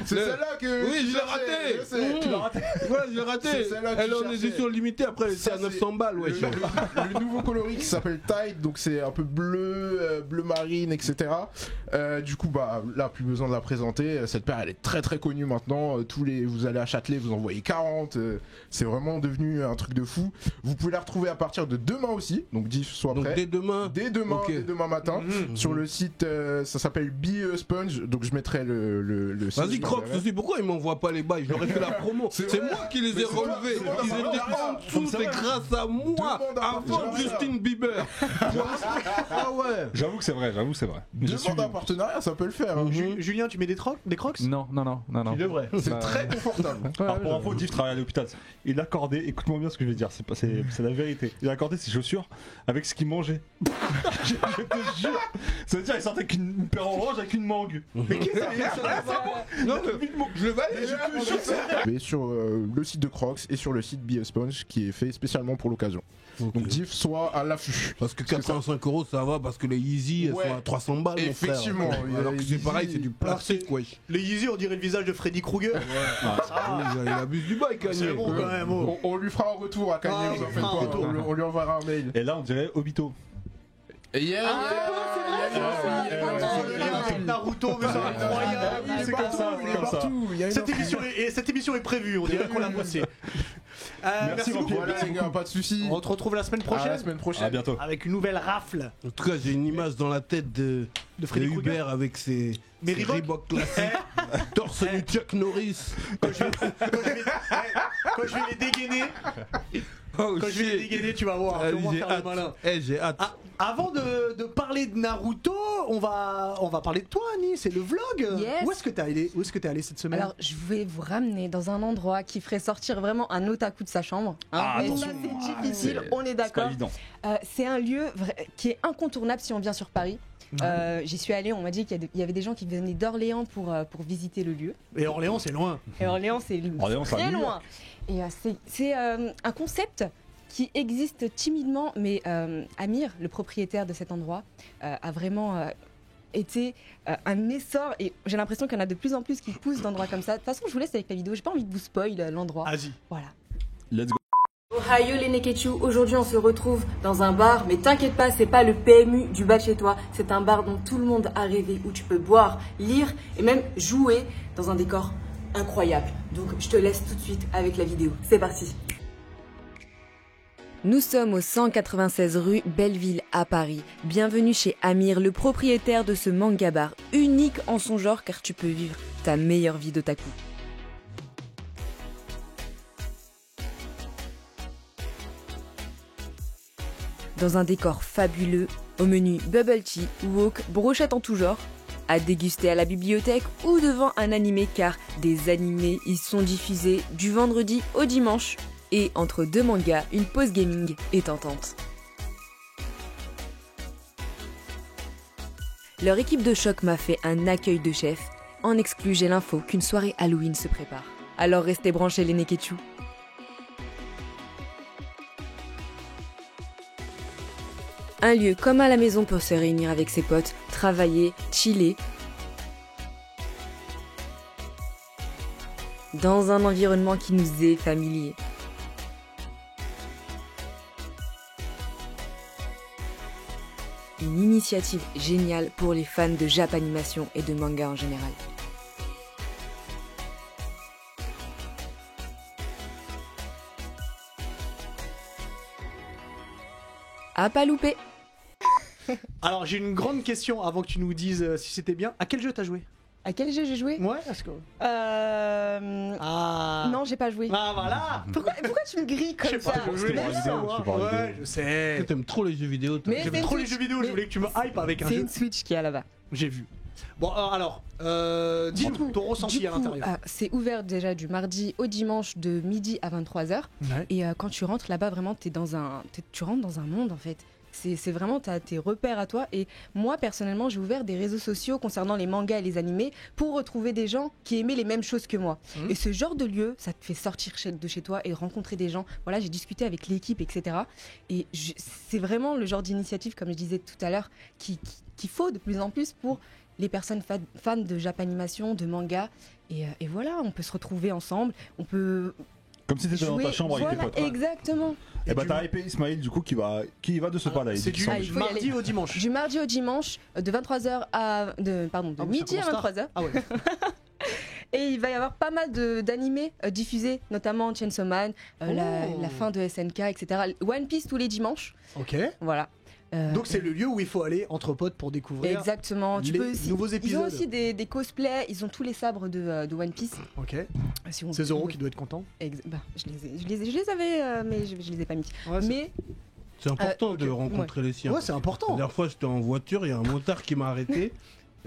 c'est celle-là que. Oui, je l'ai raté. Tu l'as raté. Ouais, je l'ai raté. Elle est en édition limitée, après elle était à 900 balles, ouais. Le nouveau coloris qui s'appelle Tide, donc c'est un peu bleu, bleu marine, etc. Du coup, bah là, plus besoin de la présenter. Cette paire, elle est très très connue maintenant. Vous allez à Châtelet, vous en voyez 40. C'est vraiment devenu un truc de fou. Vous pouvez la retrouver à partir de demain aussi. Donc, Diff, sois prêt. Dès demain. Dès demain matin. Sur le site, ça s'appelle Be Sponge. Donc, je mettrai le site. Vas-y, Crocs aussi, pourquoi ils m'envoient pas les bails? J'aurais fait la promo. C'est moi qui les ai relevés. Ils étaient en dessous, c'est grâce à moi. Avant Justin Bieber. Ah ouais. J'avoue que c'est vrai. Demande un partenariat, ça peut le faire. Hein. Julien, tu mets des crocs? Non. Tu devrais. C'est très confortable. Alors pour info, Diff travaille à l'hôpital. Il accordait, écoute-moi bien ce que je vais dire, c'est la vérité. Il accordait ses chaussures avec ce qu'il mangeait. je te jure. Ça veut dire qu'il sortait avec une paire orange avec une mangue. Mais qu'est-ce que c'est? Non, je le valide. Mais sur le site de Crocs et sur le site Be Sponge qui est fait spécialement pour l'occasion. Donc Diff, soit à l'affût. Parce que 85 € ça va, parce que les Yeezy elles sont à 300 balles. Effectivement. Alors que c'est pareil, c'est du plastique, wesh. Les Yeezy, on dirait le visage de Freddy Krueger. Il abuse du bail, Kanye. C'est bon quand même. On lui fera un retour à Kanye, vous en faites pas. On lui enverra un mail. Et là, on dirait Obito. Naruto, mais c'est incroyable. C'est comme ça. Cette émission est prévue, on dirait qu'on l'a bossé. Merci beaucoup. Voilà les gars, pas de soucis. On te retrouve la semaine prochaine. À bientôt. Avec une nouvelle rafle. En tout cas, j'ai une image dans la tête de Freddy Hubert Krueger avec ses Reebok classiques. Torse nu Chuck Norris. Quand je vais les dégainer. Quand je vais les dégainer, tu vas voir. Tu vas faire le malin. J'ai hâte. Avant de parler de Naruto, on va parler de toi, Annie. C'est le vlog. Yes. Où est-ce que t'es allé cette semaine? Alors, je vais vous ramener dans un endroit qui ferait sortir vraiment un otaku de sa chambre. Et ça, c'est difficile, on est C'est pas d'accord. évident. C'est un lieu qui est incontournable si on vient sur Paris. J'y suis allée, on m'a dit qu'il y avait des gens qui venaient d'Orléans pour visiter le lieu. Et Orléans, c'est loin. Et Orléans, c'est très New loin. Et c'est un concept qui existe timidement, mais Amir, le propriétaire de cet endroit, a vraiment été un essor. Et j'ai l'impression qu'il y en a de plus en plus qui poussent d'endroits comme ça. De toute façon, je vous laisse avec la vidéo. J'ai pas envie de vous spoil l'endroit. Vas-y. Voilà. Let's go. Ohio les Neketsu, aujourd'hui on se retrouve dans un bar, mais t'inquiète pas, c'est pas le PMU du bas de chez toi, c'est un bar dont tout le monde a rêvé, où tu peux boire, lire et même jouer dans un décor incroyable. Donc je te laisse tout de suite avec la vidéo, c'est parti. Nous sommes au 196 rue Belleville à Paris. Bienvenue chez Amir, le propriétaire de ce manga bar, unique en son genre car tu peux vivre ta meilleure vie d'otaku. Dans un décor fabuleux, au menu bubble tea, wok, brochette en tout genre, à déguster à la bibliothèque ou devant un animé car des animés y sont diffusés du vendredi au dimanche. Et entre deux mangas, une pause gaming est tentante. Leur équipe de choc m'a fait un accueil de chef. En exclu, j'ai l'info qu'une soirée Halloween se prépare. Alors restez branchés les Neketsu. Un lieu comme à la maison pour se réunir avec ses potes, travailler, chiller. Dans un environnement qui nous est familier. Une initiative géniale pour les fans de Japanimation et de manga en général. À pas louper. Alors j'ai une grande question avant que tu nous dises si c'était bien. À quel jeu t'as joué? À quel jeu j'ai joué? Ouais, est-ce que... Non, j'ai pas joué. Ah voilà. Pourquoi tu me grilles comme ça? Je voulais savoir. Ouais, je sais. T'aimes trop les jeux vidéo, toi. Mais J'aime trop les jeux vidéo, je voulais que tu me hype avec un C'est jeu. une Switch qui est là-bas. J'ai vu. Bon, alors, dis-nous ton ressenti à l'intérieur. C'est ouvert déjà du mardi au dimanche de midi à 23h. Ouais. Et quand tu rentres là-bas, vraiment, tu rentres dans un monde en fait. C'est vraiment, tu as tes repères à toi. Et moi, personnellement, j'ai ouvert des réseaux sociaux concernant les mangas et les animés pour retrouver des gens qui aimaient les mêmes choses que moi. Et ce genre de lieu, ça te fait sortir de chez toi et rencontrer des gens. Voilà, j'ai discuté avec l'équipe, etc. Et c'est vraiment le genre d'initiative, comme je disais tout à l'heure, qu'il faut de plus en plus pour les personnes fans de Japanimation, de manga. Et voilà, on peut se retrouver ensemble. On peut... Comme si t'étais dans ta chambre avec tes potes. Exactement. Et bah t'as hypé Ismaël du coup qui va de ce pas là. C'est du mardi au dimanche. Du mardi au dimanche, de 23h de midi à 23h. Ah ouais. Et il va y avoir pas mal d'animés diffusés, notamment Chainsaw Man, la fin de SNK, etc. One Piece tous les dimanches. Ok. Voilà. Donc c'est le lieu où il faut aller entre potes pour découvrir exactement. Nouveaux épisodes. Ils ont aussi des cosplays, ils ont tous les sabres de One Piece. Ok. Si c'est Zoro qui doit être content. Je les avais, mais je les ai pas mis. Ouais, mais c'est important de rencontrer les siens. Ouais, c'est important. La dernière fois, j'étais en voiture, il y a un motard qui m'a arrêté.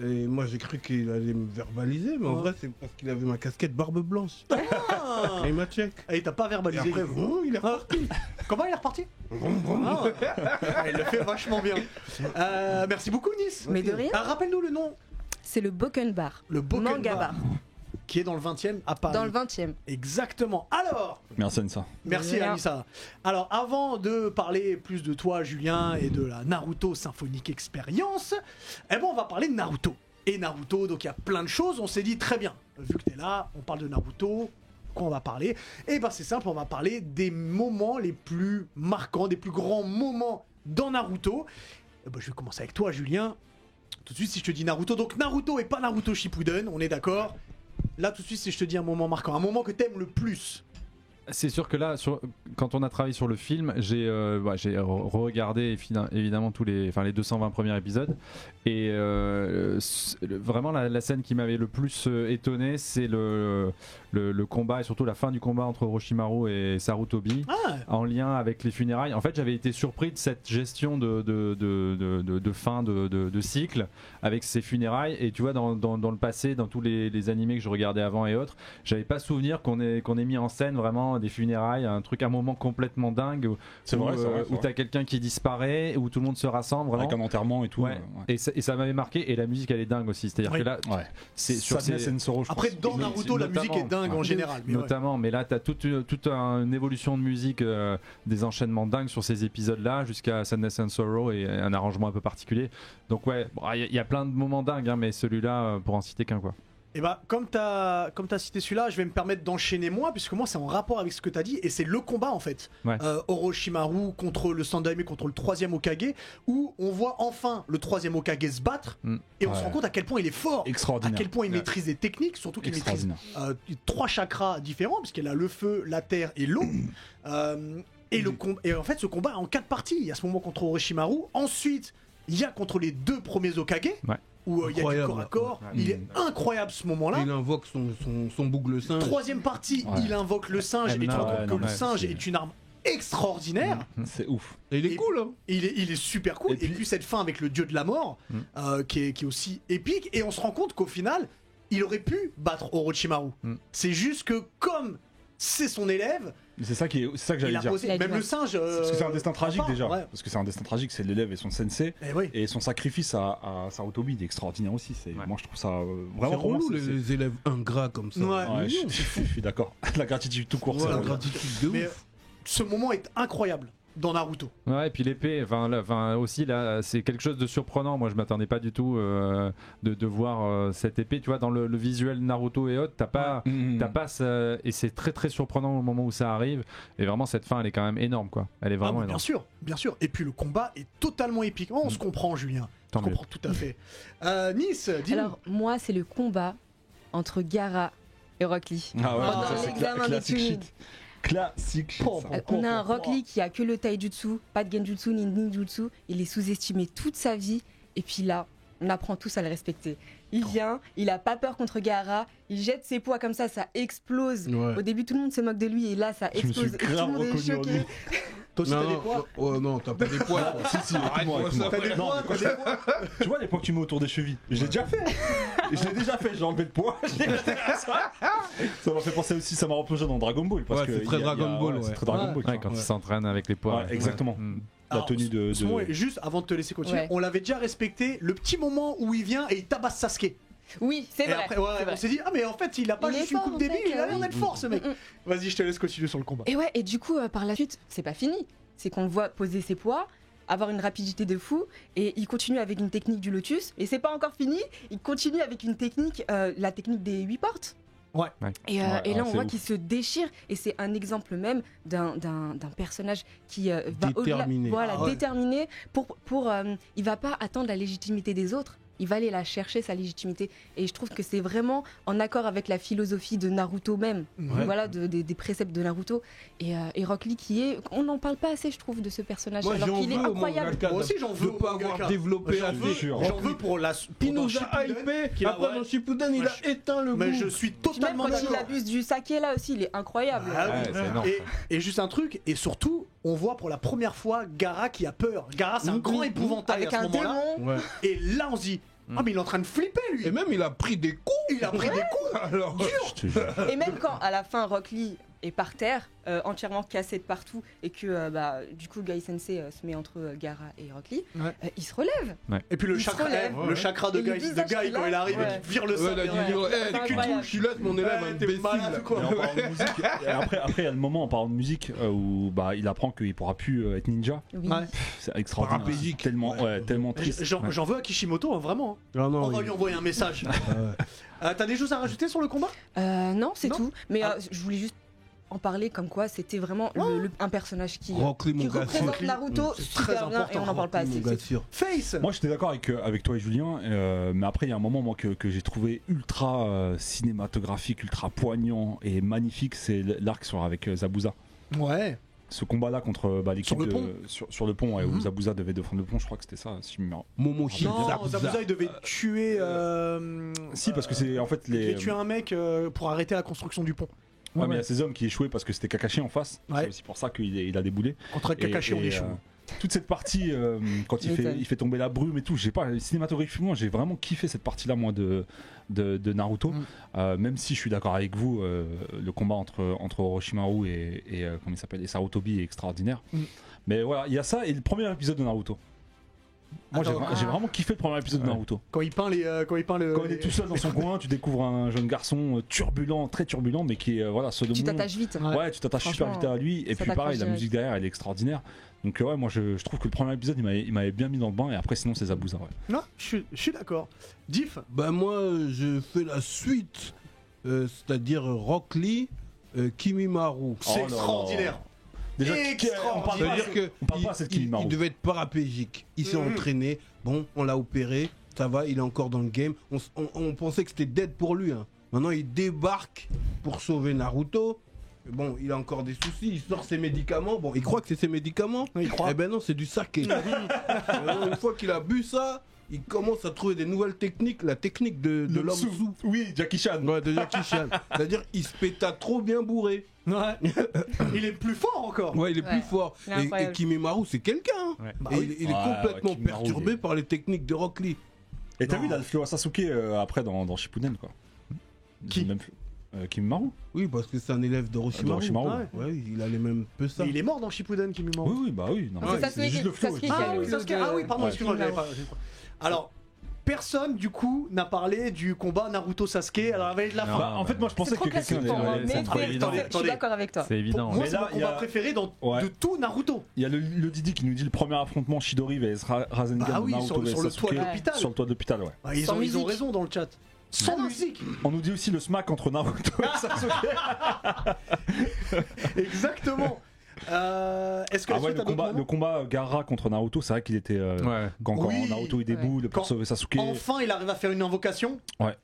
Et moi j'ai cru qu'il allait me verbaliser, mais en vrai c'est parce qu'il avait ma casquette barbe blanche. Ah. Et il m'a check. Et il t'a pas verbalisé. Et après, il est reparti. Comment il est reparti? Il le fait vachement bien. Merci beaucoup Nice. Mais de rien. Rappelle-nous le nom. C'est le Boken Bar. Le Boken Manga Bar. Qui est dans le 20e à Paris. Dans le 20e. Exactement. Alors. Merci Anissa. Merci Anissa. Alors avant de parler plus de toi Julien et de la Naruto Symphonique Experience, on va parler de Naruto. Et Naruto, donc il y a plein de choses, on s'est dit très bien, vu que t'es là, on parle de Naruto, quoi on va parler? Et c'est simple, on va parler des moments les plus marquants, des plus grands moments dans Naruto. Je vais commencer avec toi Julien. Tout de suite si je te dis Naruto, donc Naruto et pas Naruto Shippuden, on est d'accord? Là tout de suite si je te dis un moment marquant, un moment que t'aimes le plus. C'est sûr que là, quand on a travaillé sur le film, j'ai regardé évidemment les 220 premiers épisodes. Et vraiment, la scène qui m'avait le plus étonné, c'est le combat et surtout la fin du combat entre Orochimaru et Sarutobi en lien avec les funérailles. En fait, j'avais été surpris de cette gestion de fin de cycle avec ces funérailles. Et tu vois, dans le passé, dans tous les animés que je regardais avant et autres, j'avais pas souvenir qu'on ait mis en scène vraiment des funérailles, un moment complètement dingue où t'as quelqu'un qui disparaît, où tout le monde se rassemble vraiment. Avec un enterrement et tout. Ouais. Et ça m'avait marqué, et la musique elle est dingue aussi. C'est-à-dire que là, c'est sur après dans Naruto la musique est dingue en général. Mais là t'as toute une évolution de musique, des enchaînements dingues sur ces épisodes-là jusqu'à Sadness and Sorrow et un arrangement un peu particulier. Donc il y a plein de moments dingues, mais celui-là pour en citer qu'un quoi. Et comme t'as cité celui-là, je vais me permettre d'enchaîner moi, puisque moi c'est en rapport avec ce que t'as dit, et c'est le combat en fait. Orochimaru contre le Sandaime, contre le 3e Hokage, où on voit enfin le 3e Hokage se battre, et on se rend compte à quel point il est fort, à quel point il maîtrise les techniques, surtout qu'il maîtrise 3 chakras différents, puisqu'il a le feu, la terre et l'eau. Et en fait ce combat est en 4 parties. Il y a ce moment contre Orochimaru, ensuite il y a contre les 2 premiers Hokage. Où il y a du corps à corps, il est incroyable ce moment-là. Il invoque son boucle singe. 3e partie, il invoque le singe, et tu te rends compte que le singe est une arme extraordinaire. C'est ouf. Et il est cool, hein. Il est super cool. Et puis cette fin avec le dieu de la mort, qui est aussi épique. Et on se rend compte qu'au final, il aurait pu battre Orochimaru. C'est juste que comme c'est son élève. C'est ça que j'allais dire. Même le singe. Parce que c'est un destin tragique déjà. Parce que c'est un destin tragique, c'est l'élève et son sensei. Et son sacrifice à Sarutobi il est extraordinaire aussi. Moi je trouve ça vraiment relou les élèves ingrats comme ça. Je suis d'accord. La gratitude tout court. La gratitude de mais ouf. Ce moment est incroyable dans Naruto. Ouais, et puis l'épée, aussi là, c'est quelque chose de surprenant. Moi, je m'attendais pas du tout de voir cette épée. Tu vois, dans le visuel Naruto et autres, t'as pas ça, et c'est très très surprenant au moment où ça arrive. Et vraiment, cette fin, elle est quand même énorme, quoi. Elle est vraiment énorme. Bien sûr. Et puis le combat est totalement épique. On se comprend, Julien. On comprend tout à fait. Nice, dis-nous. Alors moi, c'est le combat entre Gaara et Rock Lee. Pendant l'examen des Chunin. Classique. On a un Rock Lee qui a que le taijutsu, pas de genjutsu ni ninjutsu. Il est sous-estimé toute sa vie. Et puis là, on apprend tous à le respecter. Il vient, il a pas peur contre Gaara, il jette ses poids comme ça explose. Au début, tout le monde se moque de lui et là, ça explose. Et tout le monde est choqué. Toi aussi, t'as des poids. Oh non, t'as pas des poids. Si, Arrête-moi ça. T'as des Non, poids, mais t'as des poids. Tu vois les poids que tu mets autour des chevilles, je l'ai déjà fait. J'ai enlevé le poids. Ça m'a fait penser aussi, ça m'a replongé dans Dragon Ball. Parce Ouais, que c'est très Dragon Ball, c'est ouais. très Dragon Ball. Ouais, quand il s'entraîne avec les poids. Ouais, exactement. La Alors, tenue de. Simon, juste avant de te laisser continuer, Ouais. on l'avait déjà respecté le petit moment où il vient et il tabasse Sasuke. Oui, c'est Et vrai. après, c'est on vrai. s'est dit, ah mais en fait, il a pas Il est juste une fort, coupe en débile, fait, il a l'air oui. d'être fort ce mec. Vas-y, je te laisse continuer sur le combat. Et ouais, et du coup, par la suite, c'est pas fini. C'est qu'on le voit poser ses poids, avoir une rapidité de fou, et il continue avec une technique du lotus. Et c'est pas encore fini, il continue avec une technique, la technique des 8 portes. Ouais. Et Ouais, là, on c'est voit ouf. qu'il se déchire, et c'est un exemple même d'un personnage qui va au-delà, Déterminé. voilà, Ah ouais. déterminé. Il va pas attendre la légitimité des autres. Il va aller la chercher, sa légitimité. Et je trouve que c'est vraiment en accord avec la philosophie de Naruto même. Ouais. Voilà, des préceptes de Naruto. Et Rock Lee qui est... On n'en parle pas assez, je trouve, de ce personnage. Moi, alors j'en qu'il est veux au incroyable. mangaka Moi aussi, j'en veux de au pas mangaka. avoir développé J'en veux, assez. j'en veux pour la. Il pour nous dans a Shippuden, hypé, qu'il a- après ouais. dans Shippuden, il Ouais, a éteint le goût. Mais je suis Puis même totalement quand il d'accord. abuse du saké, là aussi, il est incroyable. Ah oui. Ouais, c'est énorme. Et juste un truc, et surtout, on voit pour la première fois Gaara qui a peur. Gaara, c'est un grand épouvantail Avec à ce un moment-là. démon. Ouais. Et là, on se dit, ah mais il est en train de flipper lui. Et même il a pris des coups. Il a pris des coups. Alors, Je te jure. Et même quand, à la fin, Rock Lee est par terre, entièrement cassé de partout, et que du coup Gai Sensei se met entre Gaara et Rock Lee, Ouais. il se relève. Et puis le Il se chakra, relève. le chakra de Et le Guy, visage quand qu'il a. il arrive et Ouais. qu'il vire le ouais, sable. il a dit, derrière. hey, C'est incroyable. je laisse mon élève Ouais, un t'es imbécile. malade ou quoi. Et en parlant de musique, et après, il y a le moment en parlant de musique où il apprend qu'il pourra plus être ninja. Oui. Ouais. C'est extraordinaire. Paraplégique. Tellement, tellement triste. J'en veux à Kishimoto, hein, vraiment. Ah non, On va lui envoyer un message. T'as des choses à rajouter sur le combat? Non, c'est Non tout. Mais Ah. je voulais juste en parler comme quoi c'était vraiment un personnage qui Rock Lee, mon gars représente sûr. Naruto C'est super très bien important, et on n'en parle pas Rock Lee, assez. mon gars sûr. Face. Moi j'étais d'accord avec toi et Julien, mais après il y a un moment moi, que j'ai trouvé ultra cinématographique, ultra poignant et magnifique, c'est l'arc avec Zabuza. Ouais. Ce combat-là contre l'équipe Sur le pont. sur le pont, ouais, où Zabuza devait défendre le pont, je crois que c'était ça. Si, je me... Momoshi Non, Zabuza. Zabuza il devait tuer. si, parce que c'est en fait Il les. devait tuer un mec pour arrêter la construction du pont. Ouais, mais il y a ces hommes qui échouaient parce que c'était Kakashi en face. Ouais. C'est aussi pour ça qu'il a déboulé. Contre Kakashi, on échoue. Toute cette partie, quand il fait tomber la brume et tout, j'ai pas cinématographiquement, j'ai vraiment kiffé cette partie-là moi de Naruto. Même si je suis d'accord avec vous, le combat entre Orochimaru et comment il s'appelle, et Sarutobi est extraordinaire. Mais voilà, il y a ça et le premier épisode de Naruto. Moi j'ai vraiment kiffé le premier épisode de Naruto. Quand il peint le. Quand il est tout seul dans son coin, tu découvres un jeune garçon turbulent, très turbulent, mais qui est voilà Tu t'attaches vite. Ouais, tu t'attaches super vite à lui. Et ça puis pareil, t'accroche la musique derrière, elle est extraordinaire. Donc ouais, moi je trouve que le premier épisode, il m'avait bien mis dans le bain. Et après, sinon, c'est Zabuza. Ouais. Non, je suis d'accord. Diff. Bah moi je fais la suite, c'est-à-dire Rock Lee, Kimimaru. C'est Oh là là. extraordinaire. Déjà, Extraordinaire. on parle pas C'est-à-dire que on parle pas assez de Kimimaru. il devait être paraplégique. Il s'est entraîné. Bon, on l'a opéré. Ça va, il est encore dans le game. On pensait que c'était dead pour lui. Hein. Maintenant, il débarque pour sauver Naruto. Bon, il a encore des soucis. Il sort ses médicaments. Bon, il croit que c'est ses médicaments. Il croit. Eh ben non, c'est du saké. Maintenant, une fois qu'il a bu ça, il commence à trouver des nouvelles techniques. La technique de l'homme sous. Oui, Jackie Chan. Ouais, de Jackie Chan. C'est-à-dire, il se péta trop bien bourré. Ouais. Il est plus fort encore. Ouais, il est Ouais. plus fort. Il est Et incroyable. Kimimaru, c'est quelqu'un. Hein. Ouais. Bah Et oui. il est Ouais, complètement ouais, Kimimaru, perturbé il est- par les techniques de Rock Lee. Et t'as Non. vu, il a le flow à Sasuke après dans Shippuden, quoi. Qui Même Kimimaru. Oui, parce que c'est un élève d'Orochimaru. D'Orochimaru. Ouais. Ouais, il a les mêmes peu ça. Mais il est mort dans Shippuden, Kimimaru. Oui, bah oui. Non, C'est mais Sasuke juste le flow. Sasuke qui Ah a le oui, flow Sasuke. de- Ah oui, pardon, Ouais. excuse-moi. j'avais pas- Alors, personne du coup n'a parlé du combat Naruto Sasuke à la veille de la Non. fin. Bah, en fait, moi je C'est pensais trop que quelqu'un classique pour moi, allait- mais c'est trop c'est- évident. je suis d'accord avec toi. C'est évident. Moi, Mais c'est là, mon il y a- combat préféré Ouais. de tout Naruto. Il y a le Didi qui nous dit le premier affrontement Chidori vs Rasengan Ah oui, Naruto sur vs le toit de Sasuke. l'hôpital. Sur le toit de l'hôpital, ouais. Ah, ils Sans ont musique. raison dans le chat. Sans Ah non, musique. On nous dit aussi le smack entre Naruto et Sasuke. Exactement. Est-ce que Ah la ouais, suite a d'autres le moments combat Gaara contre Naruto, c'est vrai qu'il était. Ouais. Quand Oui. Naruto il déboule pour Quand- sauver Sasuke. Enfin, il arrive à faire une invocation. Ouais.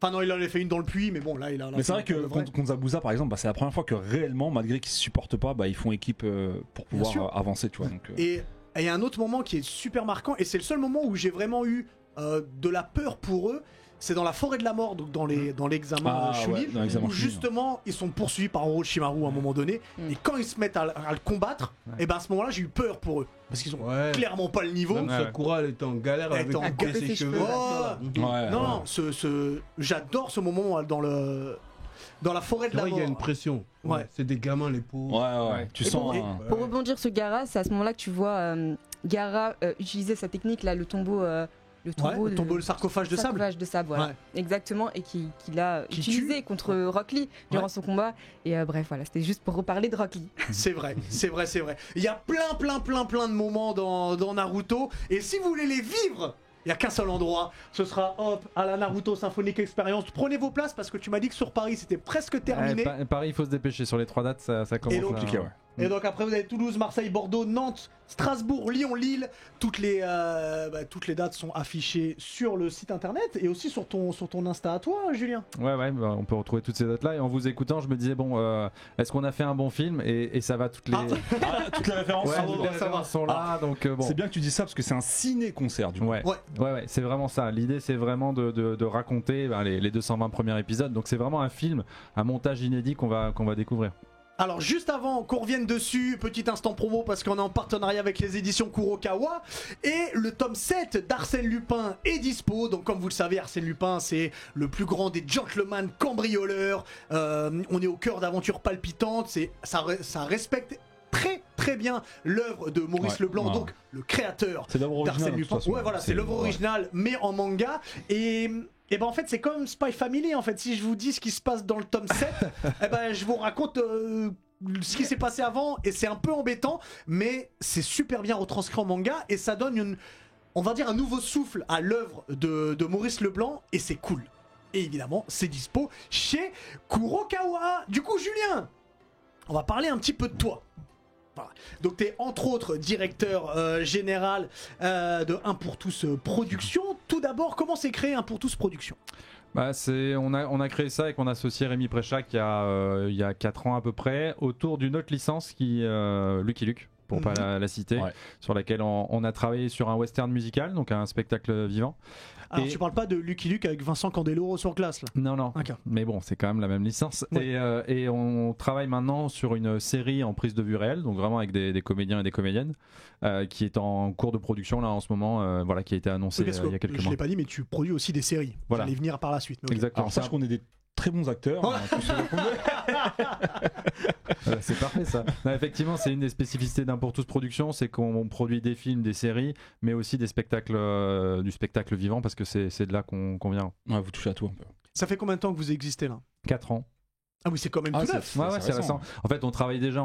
Enfin non, il en a fait une dans le puits, mais bon, là, il a. Mais c'est vrai que contre Zabuza, par exemple, bah, c'est la première fois que réellement, malgré qu'ils se supportent pas, bah, ils font équipe pour Bien pouvoir sûr. avancer, tu vois. Donc, Et il y a un autre moment qui est super marquant, et c'est le seul moment où j'ai vraiment eu de la peur pour eux. c'est dans la forêt de la mort, donc dans l'examen Chunin, où justement ils sont poursuivis par Orochimaru à un moment donné, et quand ils se mettent à le combattre, et ben à ce moment-là j'ai eu peur pour eux, parce qu'ils ont clairement pas le niveau. Même Sakura elle était en galère avec ses cheveux. Non, j'adore ce moment dans la forêt de la mort. Il y a une pression. C'est des gamins les pauvres. Tu sens. Pour rebondir sur Gaara, c'est à ce moment-là que tu vois Gaara utiliser sa technique là, le tombeau. Le tombeau, le sarcophage de sable. Voilà. Exactement, et qu'il a utilisé contre Rock Lee durant son combat. Et bref, voilà, c'était juste pour reparler de Rock Lee. C'est vrai. Il y a plein de moments dans Naruto, et si vous voulez les vivre, il n'y a qu'un seul endroit, ce sera à la Naruto Symphonic Experience. Prenez vos places parce que tu m'as dit que sur Paris c'était presque terminé. Paris, il faut se dépêcher, sur les 3 dates ça commence à compliqué. Et donc après vous avez Toulouse, Marseille, Bordeaux, Nantes, Strasbourg, Lyon, Lille. Toutes les dates sont affichées sur le site internet et aussi sur ton Insta à toi, Julien. On peut retrouver toutes ces dates là, et en vous écoutant je me disais est-ce qu'on a fait un bon film, et ça va toutes les références sont là, donc bon. C'est bien que tu dis ça parce que c'est un ciné-concert du coup. Ouais, c'est vraiment ça. L'idée c'est vraiment de raconter les 220 premiers épisodes, donc c'est vraiment un film, un montage inédit qu'on va découvrir. Alors juste avant qu'on revienne dessus, petit instant promo parce qu'on est en partenariat avec les éditions Kurokawa, et le tome 7 d'Arsène Lupin est dispo. Donc comme vous le savez, Arsène Lupin c'est le plus grand des gentlemen cambrioleurs, on est au cœur d'aventures palpitantes, ça respecte très bien l'œuvre de Maurice Leblanc, donc le créateur d'Arsène Lupin. C'est l'œuvre originale mais en manga. Et ben en fait c'est comme Spy Family en fait. Si je vous dis ce qui se passe dans le tome 7, je vous raconte ce qui s'est passé avant, et c'est un peu embêtant, mais c'est super bien retranscrit en manga et ça donne on va dire un nouveau souffle à l'œuvre de Maurice Leblanc, et c'est cool. Et évidemment c'est dispo chez Kurokawa. Du coup Julien, on va parler un petit peu de toi. Voilà. Donc tu es entre autres directeur général de 1 pour tous Production. Tout d'abord, comment s'est créé 1 pour tous Production ? On a créé ça avec mon associé Rémi Préchac il y a 4 ans à peu près, autour d'une autre licence qui Lucky Luke, pour pas la citer, sur laquelle on a travaillé sur un western musical, donc un spectacle vivant. Alors tu parles pas de Lucky Luke avec Vincent Candeloro sur glace là ? Non, okay. Mais bon, c'est quand même la même licence. Et on travaille maintenant sur une série en prise de vue réelle, donc vraiment avec des comédiens et des comédiennes, qui est en cours de production là en ce moment, qui a été annoncé il y a quelques mois. Je l'ai pas dit, mais tu produis aussi des séries. Voilà. J'allais venir par la suite. Exactement. Alors sache qu'on est des très bons acteurs. C'est parfait ça. Non, effectivement, c'est une des spécificités d'Un pour tous Production, c'est qu'on produit des films, des séries, mais aussi des spectacles, du spectacle vivant, parce que c'est de là qu'on vient. Vous touchez à tout un peu. Ça fait combien de temps que vous existez là ? 4 ans. Ah oui, c'est quand même tout neuf. C'est récent. En fait, on travaillait déjà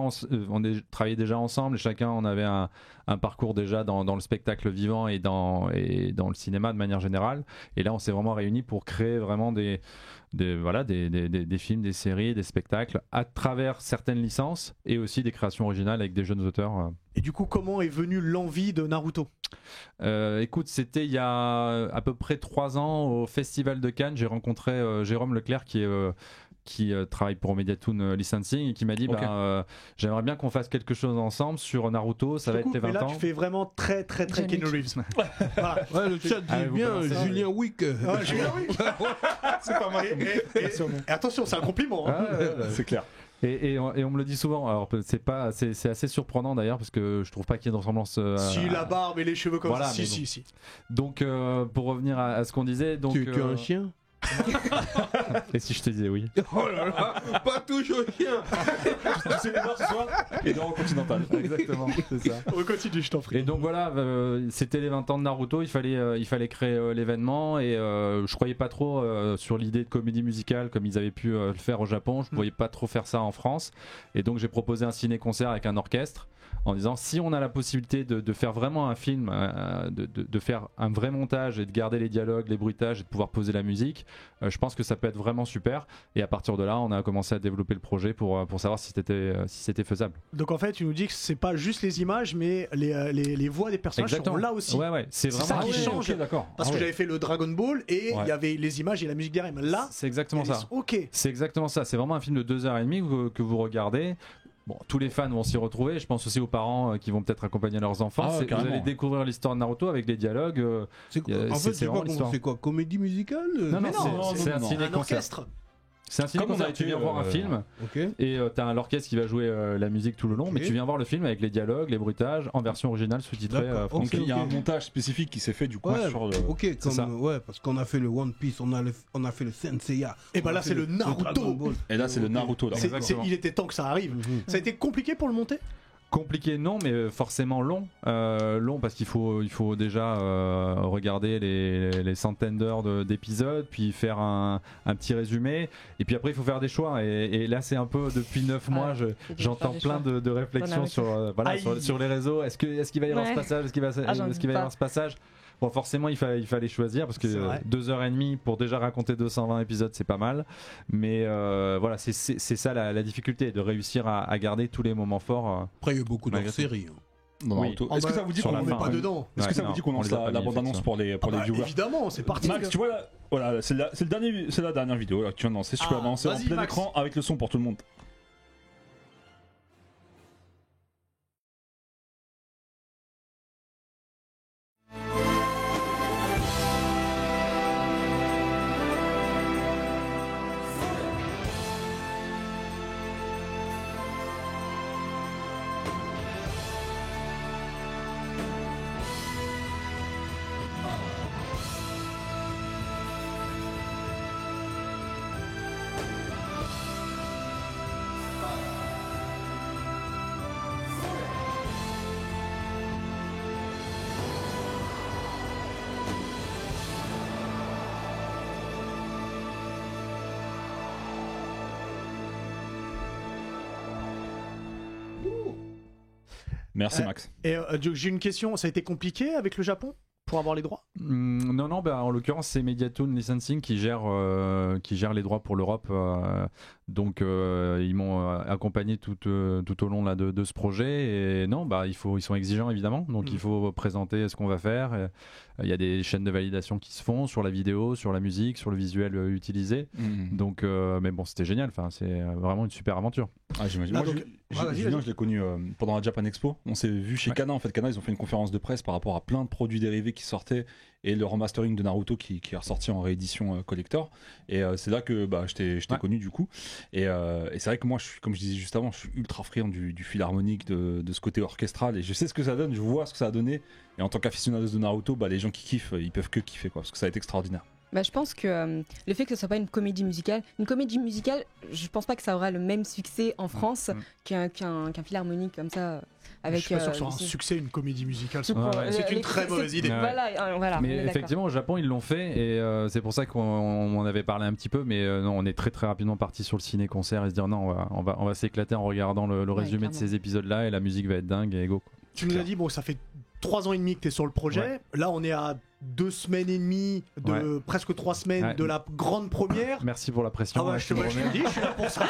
ensemble, et chacun on avait un parcours déjà dans le spectacle vivant et dans le cinéma de manière générale. Et là, on s'est vraiment réunis pour créer vraiment des films, des séries, des spectacles à travers certaines licences, et aussi des créations originales avec des jeunes auteurs. Et du coup, comment est venue l'envie de Naruto ? Écoute, c'était il y a à peu près 3 ans au Festival de Cannes. J'ai rencontré Jérôme Leclerc qui travaille pour Mediatoon Licensing, et qui m'a dit j'aimerais bien qu'on fasse quelque chose ensemble sur Naruto, ça va être les 20 ans. Mais là tu fais vraiment très Keanu Reeves. Voilà. Le chat dit bien Julien Wick. Julien Wick. C'est pas mal. Et attention, c'est un compliment. C'est clair. Et on me le dit souvent. Alors c'est assez surprenant d'ailleurs, parce que je trouve pas qu'il y ait de ressemblance. Si la barbe et les cheveux comme ça. Si. Donc pour revenir à ce qu'on disait, donc tu es un chien. Et si je te disais oui? Oh là là, pas toujours chien. Tu sais les ce soir et dans Continental. Exactement, c'est ça. On continue, je t'en prie. Et donc voilà, c'était les 20 ans de Naruto, il fallait créer l'événement, et je croyais pas trop sur l'idée de comédie musicale comme ils avaient pu le faire au Japon. Je ne voyais pas trop faire ça en France, et donc j'ai proposé un ciné-concert avec un orchestre, en disant si on a la possibilité de faire vraiment un film, de faire un vrai montage et de garder les dialogues, les bruitages et de pouvoir poser la musique, je pense que ça peut être vraiment super. Et à partir de là, on a commencé à développer le projet pour savoir si c'était faisable. Donc en fait, tu nous dis que c'est pas juste les images, mais les voix des personnages. Exactement. Sont là aussi. Ouais, c'est vraiment ça qui change. Okay, d'accord. Parce que j'avais fait le Dragon Ball et il y avait les images et la musique derrière. Mais là, c'est exactement ça. Ok. C'est exactement ça. C'est vraiment un film de 2h30 que vous regardez. bon, tous les fans vont s'y retrouver. Je pense aussi aux parents qui vont peut-être accompagner leurs enfants. Vous allez découvrir l'histoire de Naruto avec les dialogues. En fait, c'est vraiment l'histoire. C'est quoi, comédie musicale? Non, c'est un ciné-concert. C'est un ciné-concert, tu viens voir un film et t'as l'orchestre qui va jouer la musique tout le long, mais tu viens voir le film avec les dialogues, les bruitages en version originale sous-titrée français. Il y a un montage spécifique qui s'est fait du coup sur le... parce qu'on a fait le One Piece, on a fait le Senseiya. Et bah là c'est le Naruto. Et là c'est le Naruto. Il était temps que ça arrive. Ça a été compliqué pour le monter? Compliqué non, mais forcément long. Long parce qu'il faut déjà regarder les centaines d'heures d'épisodes, puis faire un petit résumé, et puis après il faut faire des choix. Et là c'est un peu depuis 9 mois, j'entends plein de réflexions sur les réseaux. Est-ce qu'il va y avoir ce passage? Est-ce qu'il va y avoir ce passage? Bon, forcément, il fallait choisir parce que 2h30 pour déjà raconter 220 épisodes, c'est pas mal. Mais voilà, c'est ça la difficulté, de réussir à garder tous les moments forts. Après, il y a beaucoup de séries. Est-ce que ça vous dit qu'on n'est pas dedans? Est-ce que ça vous dit qu'on lance la bande-annonce pour les viewers? Évidemment, c'est parti. Max, tu vois, voilà, c'est la dernière vidéo là, que tu viens de lancer. Je peux avancer en plein écran avec le son pour tout le monde. Merci Max. Et j'ai une question, ça a été compliqué avec le Japon pour avoir les droits? Non, en l'occurrence c'est Mediatoon Licensing qui gère les droits pour l'Europe. Donc ils m'ont accompagné tout au long là, de ce projet. Et non, ils sont exigeants évidemment. Donc il faut présenter ce qu'on va faire. Il y a des chaînes de validation qui se font sur la vidéo, sur la musique, sur le visuel utilisé. Donc, mais bon, c'était génial. Enfin, c'est vraiment une super aventure. J'imagine. Julien, je l'ai connu pendant la Japan Expo. On s'est vu chez Kana. En fait, Kana, ils ont fait une conférence de presse par rapport à plein de produits dérivés qui sortaient et le remastering de Naruto qui est ressorti en réédition collector. Et c'est là que je t'ai connu du coup. Et c'est vrai que moi, comme je disais juste avant, je suis ultra friand du fil harmonique, de ce côté orchestral. Et je sais ce que ça donne, je vois ce que ça a donné. Et en tant qu'aficionados de Naruto, les gens qui kiffent, ils peuvent que kiffer parce que ça va être extraordinaire. Je pense que le fait que ce soit pas une comédie musicale, je pense pas que ça aura le même succès en France qu'un fil harmonique comme ça. Avec, je suis pas sûr que ce soit un succès, une comédie musicale. C'est une très mauvaise idée. Voilà, mais effectivement, au Japon, ils l'ont fait et c'est pour ça qu'on en avait parlé un petit peu. Mais non, on est très très rapidement parti sur le ciné-concert et se dire non, on va s'éclater en regardant le résumé de ces épisodes-là et la musique va être dingue et go. Tu nous as dit, ça fait 3 ans et demi que tu es sur le projet. Là, on est à 2 semaines et demie, presque 3 semaines de la grande première. Merci pour la pression. Je te dis, je suis là pour ça.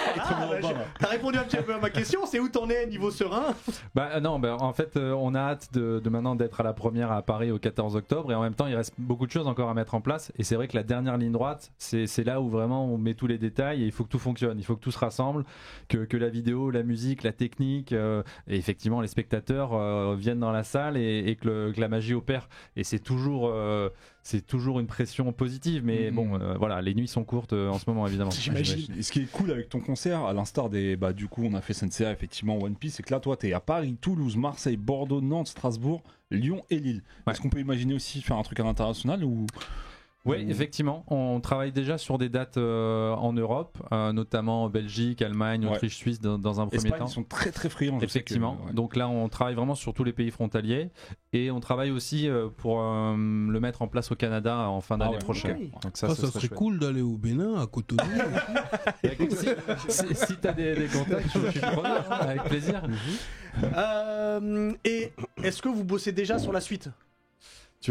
T'as répondu un petit peu à ma question, c'est où t'en es niveau serein? En fait, on a hâte de maintenant d'être à la première à Paris au 14 octobre et en même temps, il reste beaucoup de choses encore à mettre en place. Et c'est vrai que la dernière ligne droite, c'est là où vraiment on met tous les détails et il faut que tout fonctionne, il faut que tout se rassemble, que la vidéo, la musique, la technique et effectivement les spectateurs viennent dans la salle et que la magie opère. Et c'est toujours une pression positive, mais voilà, les nuits sont courtes en ce moment évidemment. J'imagine. Et ce qui est cool avec ton concert, à l'instar des du coup on a fait Senseiya, effectivement One Piece, c'est que là toi t'es à Paris, Toulouse, Marseille, Bordeaux, Nantes, Strasbourg, Lyon et Lille. Est-ce qu'on peut imaginer aussi faire un truc à l'international ou... Oui, effectivement, on travaille déjà sur des dates en Europe, notamment Belgique, Allemagne, Autriche, Suisse dans un premier temps. Ils sont très très friands. Effectivement. Donc là, on travaille vraiment sur tous les pays frontaliers et on travaille aussi pour le mettre en place au Canada en fin d'année prochaine. Okay. Donc ça serait cool d'aller au Bénin, à Cotonou. Si tu as des contacts, je suis preneur, avec plaisir. Et est-ce que vous bossez déjà sur la suite?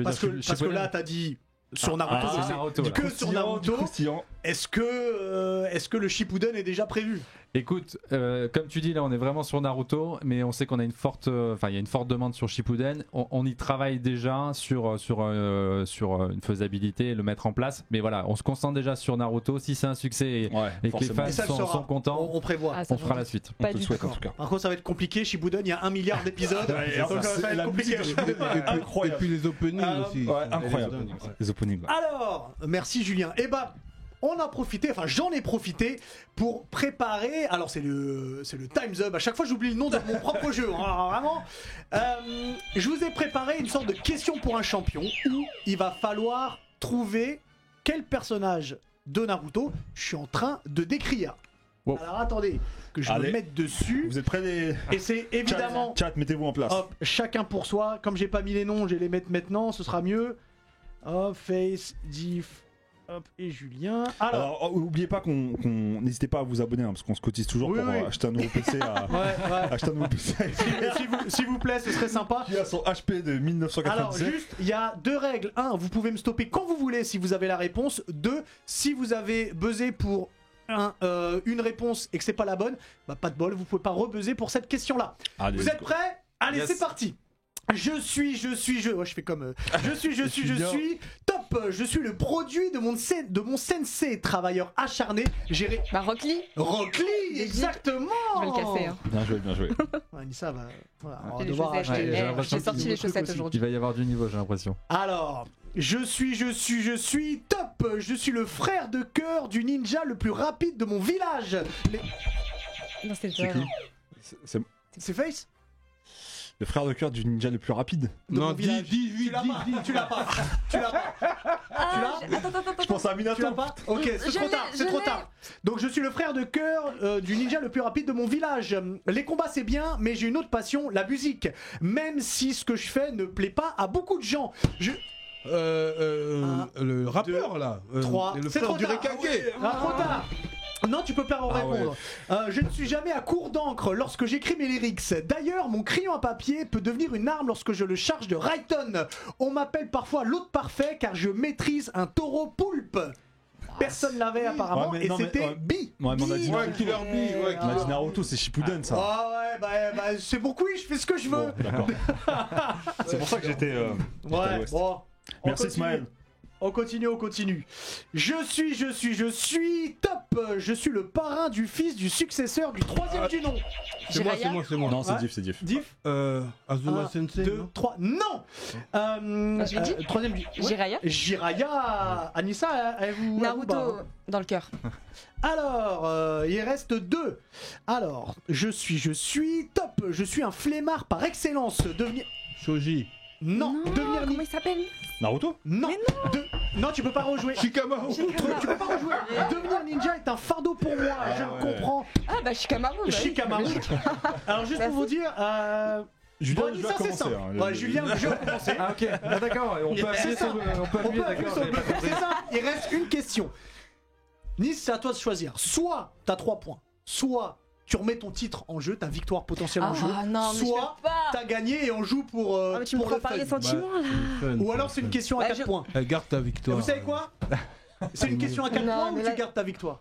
Parce que là, tu as dit sur Naruto, sur Naruto. est-ce que le Shippuden est déjà prévu? Écoute, comme tu dis, là on est vraiment sur Naruto, mais on sait qu'on a il y a une forte demande sur Shippuden. On y travaille déjà sur une faisabilité et le mettre en place. Mais voilà, on se concentre déjà sur Naruto. Si c'est un succès et que les fans sont contents, on prévoit. on fera la suite. Pas On te du le souhaite tout. en tout cas. Par contre, ça va être compliqué. Shippuden, il y a 1 milliard d'épisodes. Donc ça va être compliqué. Et puis les openings aussi. Ouais, incroyable. Les openings. Ouais. Alors, merci Julien. Eh ben, on a profité, enfin j'en ai profité pour préparer. Alors c'est le Time's Up. À chaque fois j'oublie le nom de mon propre jeu. Alors, vraiment, je vous ai préparé une sorte de question pour un champion où il va falloir trouver quel personnage de Naruto je suis en train de décrire. Wow. Alors attendez que je me mette dessus. Vous êtes prêts les... Et c'est évidemment. Chat, mettez-vous en place. Hop, chacun pour soi. Comme j'ai pas mis les noms, je vais les mettre maintenant. Ce sera mieux. Hop, Face, Diff. Hop, et Julien. Alors, oubliez pas qu'on n'hésitez pas à vous abonner parce qu'on se cotise toujours pour acheter un nouveau PC acheter un nouveau PC. S'il vous plaît, ce serait sympa. Qui a son HP de 1997. Alors juste, il y a 2 règles. 1, vous pouvez me stopper quand vous voulez si vous avez la réponse. 2, si vous avez buzzé pour une réponse et que c'est pas la bonne, bah pas de bol, vous pouvez pas rebuzzer pour cette question-là. Allez, Vous êtes prêts? Allez, Yes. c'est parti. Je suis. Ouais, je fais comme. Je suis. Top. Je suis le produit de mon sensei, travailleur acharné. Géré. Bah, Rock Lee, Rock Lee, exactement. je vais le casser. Hein. Bien joué. Ouais, Anissa va. Voilà, on va Les devoir chaussettes. acheter. j'ai l'impression J'ai sorti qu'il- les chaussettes Il aujourd'hui. va y avoir du niveau, j'ai l'impression. Alors, je suis top. Je suis le frère de cœur du ninja le plus rapide de mon village. Non, c'est C'est pas. qui? C'est C'est Face? le frère de cœur du ninja le plus rapide. De mon Non, village. dis, Tu l'as pas. Tu l'as pas. Tu l'as pas. Ah, Tu l'as attends. Je pense à Tu Minato. l'as pas? Ok, c'est Je trop l'ai, tard, c'est je trop l'ai. tard. Donc je suis le frère de cœur du ninja le plus rapide de mon village. Les combats c'est bien, mais j'ai une autre passion, la musique. Même si ce que je fais ne plaît pas à beaucoup de gens. le rappeur là. 3, le c'est frère trop du tard. Rekage. Trop tard. Non, tu peux pas en répondre. Je ne suis jamais à court d'encre lorsque j'écris mes lyrics. D'ailleurs, mon crayon à papier peut devenir une arme lorsque je le charge de Rayton. On m'appelle parfois l'hôte parfait car je maîtrise un taureau poulpe. Personne l'avait apparemment Ouais, mais et non, mais, c'était Bi. Ouais, mais on a dit Ouais, Killer Bee, ouais. On a dit Naruto, c'est Shippuden ça. Ah ouais, bah c'est mon quiz, je fais ce que je veux. Bon, d'accord. C'est pour ça que j'étais. j'étais à Ouais, l'ouest. bon. On Merci continue. Ismaël. On continue. Je suis top. Je suis le parrain du fils du successeur du troisième du nom. C'est moi. Non, c'est Ouais. Diff. Diff. Azuma 1, Sensei. 2, non 3. Non. je l'ai dit. Troisième du. Jiraiya. Jiraiya. Anissa, avez-vous. Naruto dans le cœur. Alors, il reste 2. Alors, je suis top. Je suis un flemmard par excellence. Devenir. Shoji. Non, devenir Comment il s'appelle? Naruto? Non. Non, tu peux pas rejouer. Shikamaru. Tu peux pas rejouer. Devenir ninja est un fardeau pour moi. Je le comprends. Ah bah Shikamaru. bah oui. Shikamaru. Alors juste pour vous dire, Julien, bon, je ça vais c'est commencer. simple. hein. Ouais, Julien, je vais commencer. Ah ok, d'accord, on peut appuyer ça. sur on peut On appuyer, peut appuyer d'accord. sur le j'avais pas bouton. compris. C'est ça. Il reste une question. Nice, c'est à toi de choisir. Soit t'as 3 points, soit tu remets ton titre en jeu, ta victoire potentielle en jeu, Ah non, mais je soit peux pas. t'as gagné et on joue pour, Ah, mais tu me pour le prends pas les fun. sentiments là. Ou alors c'est une question à Bah, 4 je- points. Garde ta Et victoire. vous savez quoi? C'est une question à 4 Non, points ou mais tu là- gardes ta victoire?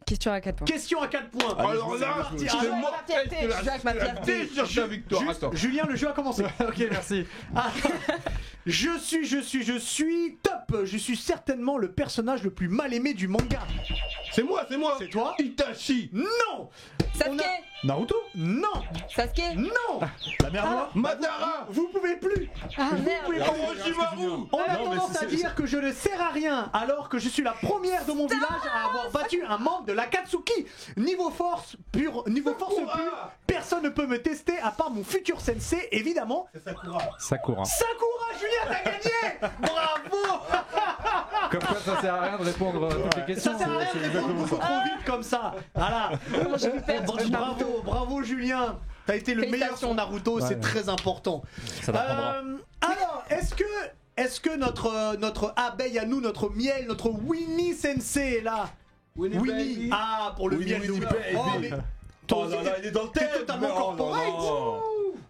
Question à 4 points. Question à 4 points. Alors là, parti. c'est Ah, moi. la fierté, je joue avec ma fierté. Sur ta victoire. Juste, Attends. Julien, le jeu a commencé. Ok, merci. Ah, je suis top. Je suis certainement le personnage le plus mal aimé du manga. C'est moi. C'est toi? Itachi. Non. Sasuke. Naruto? Non. Sasuke. Non. La mère noire? Madara. Vous pouvez plus. Ah Vous merde. pouvez pas. Orochimaru. On a Non, mais tendance à dire que je ne sers à rien, alors que je suis la première de mon village à avoir battu un membre de l'Akatsuki. Niveau force pure, personne ne peut me tester à part mon futur sensei, évidemment. Sakura. Sakura, Julien, t'as gagné. Bravo. Comme quoi ça sert à rien de répondre à toutes les questions. Ça sert à rien de répondre beaucoup trop vite comme ça. Voilà. Comment j'ai pu perdre Bravo Julien. T'as été le meilleur sur Naruto, c'est très important. Ça t'apprendra. Alors, est-ce que notre abeille à nous, notre miel, notre Winnie Sensei est là? Winnie. Ah, pour le Winnie, miel de Winnie, Winnie. baby. Oh, mais Oh là là, il est dans le t'es thème. totalement Oh là corporate.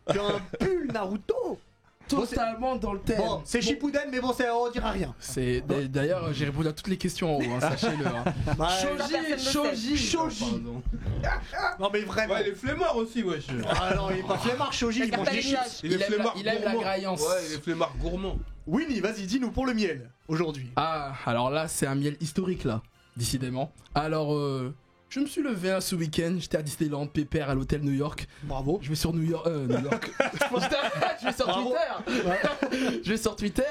là. Tu as un pull Naruto. totalement dans le thème. Bon, c'est Shippuden, mais bon, on dira rien. D'ailleurs, j'ai répondu à toutes les questions en haut, hein, sachez-le. Hein. Bah, Shoji. Non, mais vraiment. Ouais, il est flemmard aussi, wesh. Ah non, il est pas flemmard, Shoji, il mange des chips. Il aime la graillance. Ouais, il est flemmard gourmand. Winnie, vas-y, dis-nous pour le miel aujourd'hui. Ah, alors là, c'est un miel historique, là, décidément. Alors, je me suis levé ce week-end, j'étais à Disneyland, pépère à l'hôtel New York. Bravo. Je vais sur New York. Je vais sur Bravo. Twitter. Je vais sur Twitter.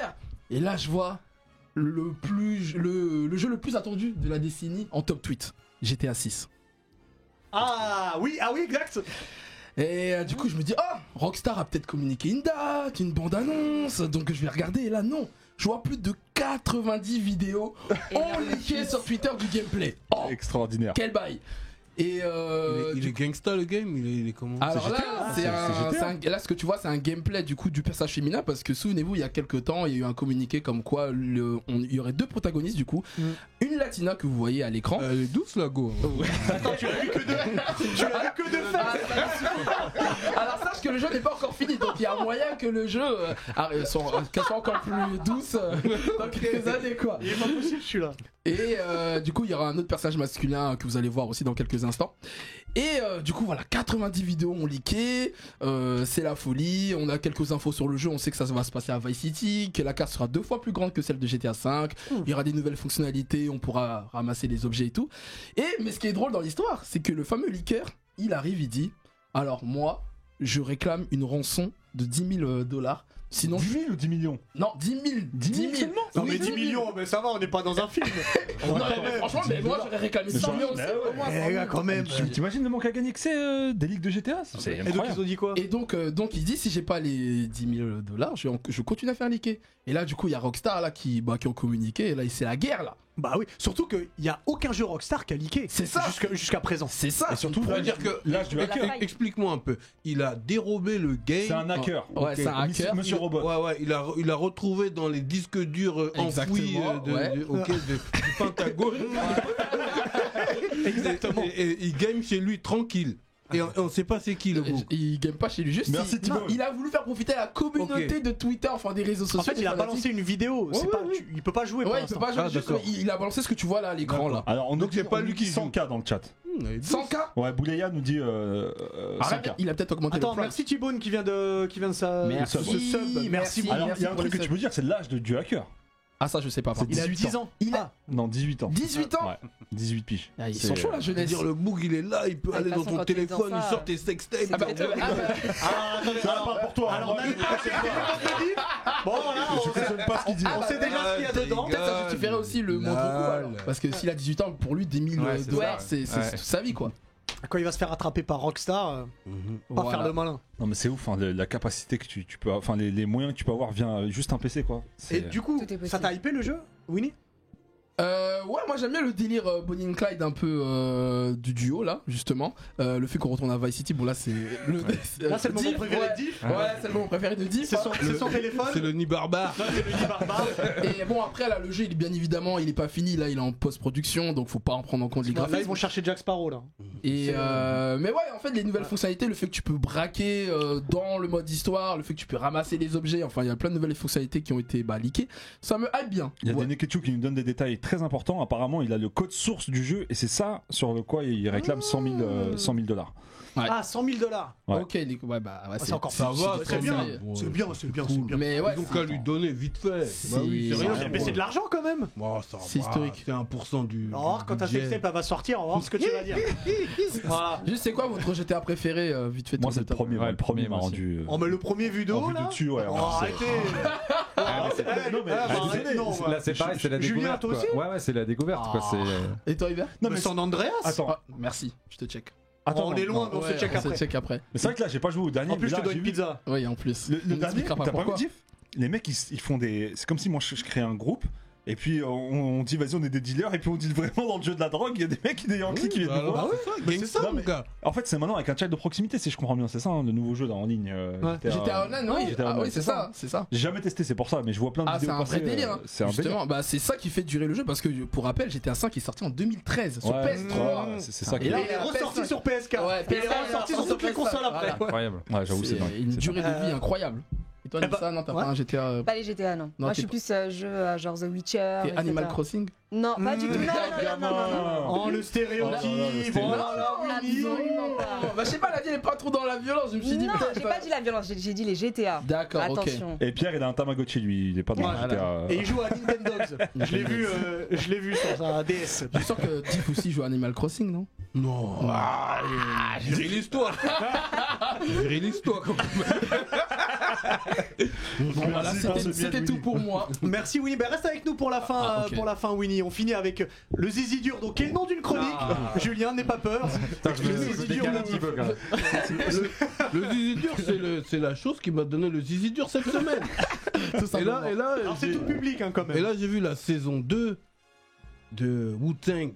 Et là, je vois le jeu le plus attendu de la décennie en top tweet. GTA 6. Ah oui, exact. Et du coup, je me dis, Rockstar a peut-être communiqué une date, une bande-annonce, donc je vais regarder. Et là, non. Je vois plus de 90 vidéos en leaké sur Twitter du gameplay. Oh, Extraordinaire. quel bail. Et il est gangsta le game, il est comment? alors là, là ce que tu vois c'est un gameplay du coup du personnage féminin parce que souvenez-vous il y a quelques temps il y a eu un communiqué comme quoi il y aurait deux protagonistes du coup, une latina que vous voyez à l'écran. Elle est douce la go. Attends, tu l'as vu que deux fesses. Alors sache que le jeu n'est pas encore fini donc il y a moyen que le jeu qu'elle soit encore plus douce dans quelques années quoi. Il est pas possible celui-là. Et du coup il y aura un autre personnage masculin que vous allez voir aussi dans quelques instants. Et du coup voilà 90 vidéos ont leaké, c'est la folie, on a quelques infos sur le jeu, on sait que ça va se passer à Vice City, que la carte sera 2 fois plus grande que celle de GTA V, il y aura des nouvelles fonctionnalités, on pourra ramasser les objets et tout. Mais ce qui est drôle dans l'histoire, c'est que le fameux leaker, il arrive, il dit, alors moi je réclame une rançon de $10,000. Sinon, 10 000 ou 10 millions? Non, 10 000. 10 000 seulement? Non, mais 10 millions, mais ça va, on n'est pas dans un film. Non, mais franchement, mais moi j'aurais réclamé 100 millions. Eh, gars, quand même. T'imagines le manque à gagner que c'est des ligues de GTA? C'est Et donc, incroyable. ils ont dit quoi? Et donc il dit si j'ai pas les $10,000, je continue à faire leaker. Et là, du coup, il y a Rockstar là qui ont communiqué. Et là, c'est la guerre là. Bah oui, surtout qu'il n'y a aucun jeu Rockstar qui a leaké. C'est ça. Jusqu'à présent. C'est ça. Et surtout, Ça veut dire que l'âge du hacker. Explique-moi un peu. Il a dérobé le game. C'est un hacker. Ouais, c'est un hacker. Monsieur Robot. Ouais, il a retrouvé dans les disques durs enfouis du Pentagone. Exactement. Et il game chez lui tranquille. Et on sait pas c'est qui le groupe. Il game pas chez lui juste. Merci, Thibaut. Il a voulu faire profiter la communauté de Twitter, enfin des réseaux sociaux. En fait, il a fanatiques. balancé une vidéo. Il peut pas jouer pour Ouais, il peut l'instant. pas jouer. Ah, juste, d'accord. il a balancé ce que tu vois là à l'écran là. Alors, Donc, c'est pas lui qui 100K dans le chat. 100K. Ouais, Bouleya nous dit Arrête, 100K. il a peut-être augmenté Attends, le price. merci Thibaune qui vient de sa Merci. ce sub. Merci beaucoup. Alors, il y a un truc que tu peux dire, c'est l'âge du hacker. Ah ça je sais pas. par C'est contre. Il a 18 10 ans. Il a Non, 18 ans. 18 ans. Ouais, 18 piges. Ah, ils C'est- sont chauds la jeunesse. Dire le boug il est là, il peut Ah, de aller toute dans façon, ton quand tu es téléphone, dans il ça- sort tes sextapes. Ah bah, Ah, attendez, Ça va pas pour toi. alors, Bravo. bon, voilà, Je cautionne pas ce qu'il dit. on sait déjà ce qu'il y a dedans. Peut-être ça justifierait aussi le monde alors. Parce que s'il a 18 ans, pour lui, $10,000, c'est toute sa vie quoi. Quand il va se faire attraper par Rockstar, pas Voilà. faire le malin. Non, mais c'est ouf, hein, la capacité que tu peux, enfin les moyens que tu peux avoir via juste un PC quoi. Et du coup, Tout est possible. ça t'a hypé le jeu, Winnie? Ouais, moi j'aime bien le délire Bonnie and Clyde un peu du duo là, justement. Le fait qu'on retourne à Vice City, bon là c'est le. Là, c'est le moment Diff, préféré ouais. de Diff. Ouais, c'est le moment préféré de Diff. C'est son téléphone. C'est le nid barbare. Non, c'est le nid barbare. Et bon, après là, le jeu, il est bien évidemment, il est pas fini, là il est en post-production, donc faut pas en prendre en compte les Là, ils graphismes. vont chercher Jack Sparrow là. Et mais ouais, en fait, les nouvelles fonctionnalités, le fait que tu peux braquer dans le mode histoire, le fait que tu peux ramasser les objets, enfin, il y a plein de nouvelles fonctionnalités qui ont été leakées. Ça me hype bien. Il y a Ouais. des Neketsu qui nous donnent des détails très importants. Apparemment, il a le code source du jeu et c'est ça sur le quoi il réclame $100,000. Ouais. Ah, $100,000. Ouais. Ok, ouais, bah, ouais, C'est encore Ça va, c'est très bien. bien. C'est bien, c'est bien, c'est bien. Mais ouais, Ils ont qu'à lui donner vite fait. Bah oui, c'est rien. Mais c'est de l'argent quand même. Bon, ça C'est va, historique. C'est 1% du. On va voir quand ta budget. sextape elle va sortir, on va voir ce que tu vas dire. Voilà. juste, c'est quoi votre GTA préféré, vite fait Moi, tour c'est de le table. premier. Ouais, le premier m'a moi aussi. rendu. Oh, mais le premier vue de en haut vue là. de dessus, ouais. Oh, arrêtez. Non, mais arrêtez, non, Là, c'est pareil, c'est la Julien, découverte. toi quoi. aussi Ouais, ouais, c'est la découverte. Quoi. Ah. C'est. Et toi, Hubert Non, mais mais San Andreas. attends, Ah, merci, je te check. On est loin, mais on se check on après. se check après. Mais c'est vrai que là, j'ai pas joué au dernier. En plus, mais je là, te dois j'ai une vu- pizza. Oui, en plus. Le On dernier, expliquera pas t'as pas vu pourquoi. Diff? Les mecs, ils font des. C'est comme si moi je crée un groupe. Et puis on dit vas-y on est des dealers et puis on dit vraiment dans le jeu de la drogue il y a des mecs des Yankees qui viennent nous voir. Mais c'est ça, Non, mon mais- gars. En fait c'est maintenant avec un chat de proximité si je comprends bien c'est ça hein, le nouveau jeu là, en ligne. GTA Online, oui. GTA Ah Online, oui, c'est ça, c'est ça. J'ai jamais testé c'est pour ça mais je vois plein de Ah, c'est vidéos un vrai passer, délire. Hein. c'est un délire. Justement, bah, c'est ça qui fait durer le jeu parce que pour rappel, GTA 5 est sorti en 2013 sur Ouais, PS3. ouais, c'est ça Et qui là, Il est ressorti PS5. sur PS4. Ouais, Il est PS5, ressorti sur sur toutes les PS5. consoles après. Voilà. Ouais j'avoue c'est dingue. Une c'est durée dingue. de vie incroyable. Et toi, Nissa, non, t'as pas un GTA Pas les GTA, non. Moi, je suis plus jeu genre The Witcher. et Animal Crossing? Non, pas du tout. Non. Oh, le stéréotype. Absolument pas. Bah, je sais pas, elle a dit, elle est pas trop dans la violence. Je me suis dit, Non, peut-être. j'ai pas dit la violence, j'ai dit les GTA. D'accord, ok. Attention. Et Pierre, il a un Tamagotchi, lui, il est pas dans Voilà. le GTA. Et il joue à Nintendo. Je l'ai vu sur sa DS. Je sens que Diff aussi joue à Animal Crossing, non? Non. Virilise-toi. Virilise-toi quand même. Bon, voilà, c'était tout pour moi. Merci Winnie. Ben, reste avec nous pour la fin, ok. pour la fin Winnie. On finit avec le Zizi dur. Donc, quel nom d'une chronique Julien, n'aie pas peur. Je me décale un petit peu quand même. Le zizi dur, c'est la chose qui m'a donné le zizi dur cette semaine. Et là, Alors, c'est tout public quand même. et là, j'ai vu la saison 2 de Wu-Tang,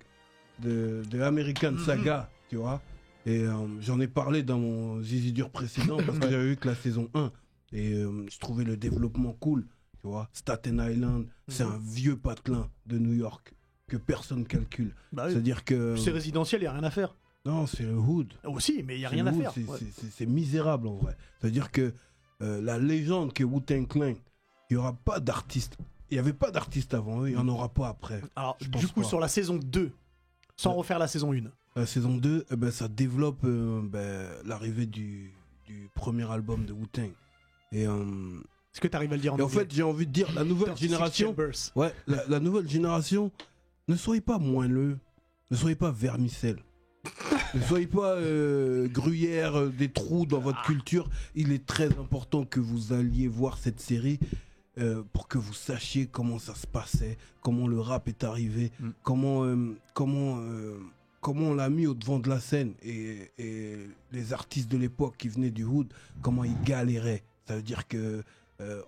de American Saga, tu vois. Et j'en ai parlé dans mon zizi dur précédent parce que j'avais vu que la saison 1. Et je trouvais le développement cool, tu vois. Staten Island, c'est un vieux patelin de New York que personne calcule. Bah oui. C'est-à-dire que... C'est résidentiel, il n'y a rien à faire. Non, c'est le hood. Aussi, mais il n'y a C'est rien à le hood, faire. c'est misérable en vrai. C'est-à-dire que la légende que Wu-Tang Clan, il n'y aura pas d'artiste. Il n'y avait pas d'artiste avant eux, il n'y en aura pas après. Alors, Je pense du coup, pas. sur la saison 2, sans refaire la saison 1. La saison 2, eh ben, ça développe l'arrivée du premier album de Wu-Tang. Et, Est-ce que tu arrives à le dire en et en anglais fait, j'ai envie de dire, la nouvelle 36 génération, Chambers. ouais, la nouvelle génération, ne soyez pas moelleux, ne soyez pas vermicelle. Ne soyez pas gruyère, des trous dans votre culture. Il est très important que vous alliez voir cette série pour que vous sachiez comment ça se passait, comment le rap est arrivé, comment on l'a mis au devant de la scène et les artistes de l'époque qui venaient du hood, comment ils galéraient. Ça veut dire que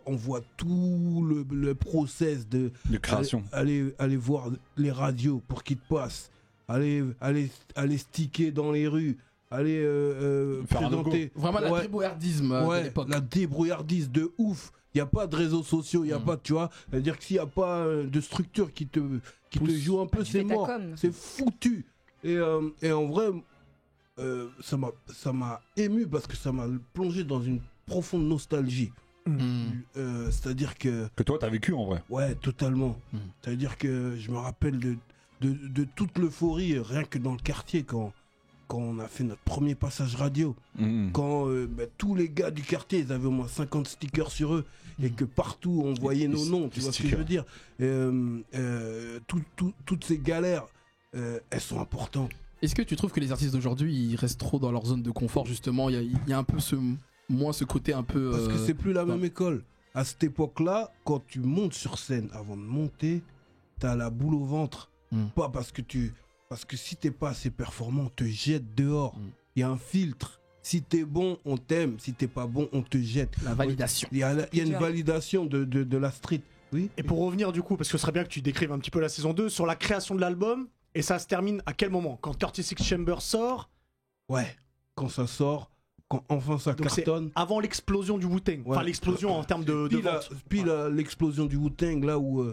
on voit tout le process de création. Aller voir les radios pour qu'ils te passent. Aller sticker dans les rues, aller Faire un présenter. Vraiment la débrouillardisme de l'époque. La débrouillardise de ouf. Il n'y a pas de réseaux sociaux, il n'y a pas, tu vois. C'est-à-dire que s'il n'y a pas de structure qui te joue un peu, Tu c'est fais ta mort. com. C'est foutu. Et en vrai, ça m'a ému parce que ça m'a plongé dans une profonde nostalgie. C'est-à-dire que... Que toi, t'as vécu en vrai. Ouais, totalement. C'est-à-dire que je me rappelle de toute l'euphorie, rien que dans le quartier, quand on a fait notre premier passage radio. Quand tous les gars du quartier, ils avaient au moins 50 stickers sur eux, et que partout, on voyait nos noms, tu vois ce que je veux dire. Toutes ces galères, elles sont importantes. Est-ce que tu trouves que les artistes d'aujourd'hui, ils restent trop dans leur zone de confort, justement? Il y a un peu ce côté un peu... Parce que c'est plus la même école. À cette époque-là, quand tu montes sur scène, avant de monter, t'as la boule au ventre. Pas parce que si t'es pas assez performant, on te jette dehors. Il y a un filtre. Si t'es bon, on t'aime. Si t'es pas bon, on te jette. La validation. Il y a une validation de la street. Oui. Et pour revenir du coup, parce que ce serait bien que tu décrives un petit peu la saison 2, sur la création de l'album, et ça se termine à quel moment? Quand 36 Chambers sort? Ouais, quand ça sort, quand enfin ça Donc cartonne. Avant l'explosion du Wu-Tang. Enfin, l'explosion en termes de vente. Puis l'explosion du Wu-Tang, là où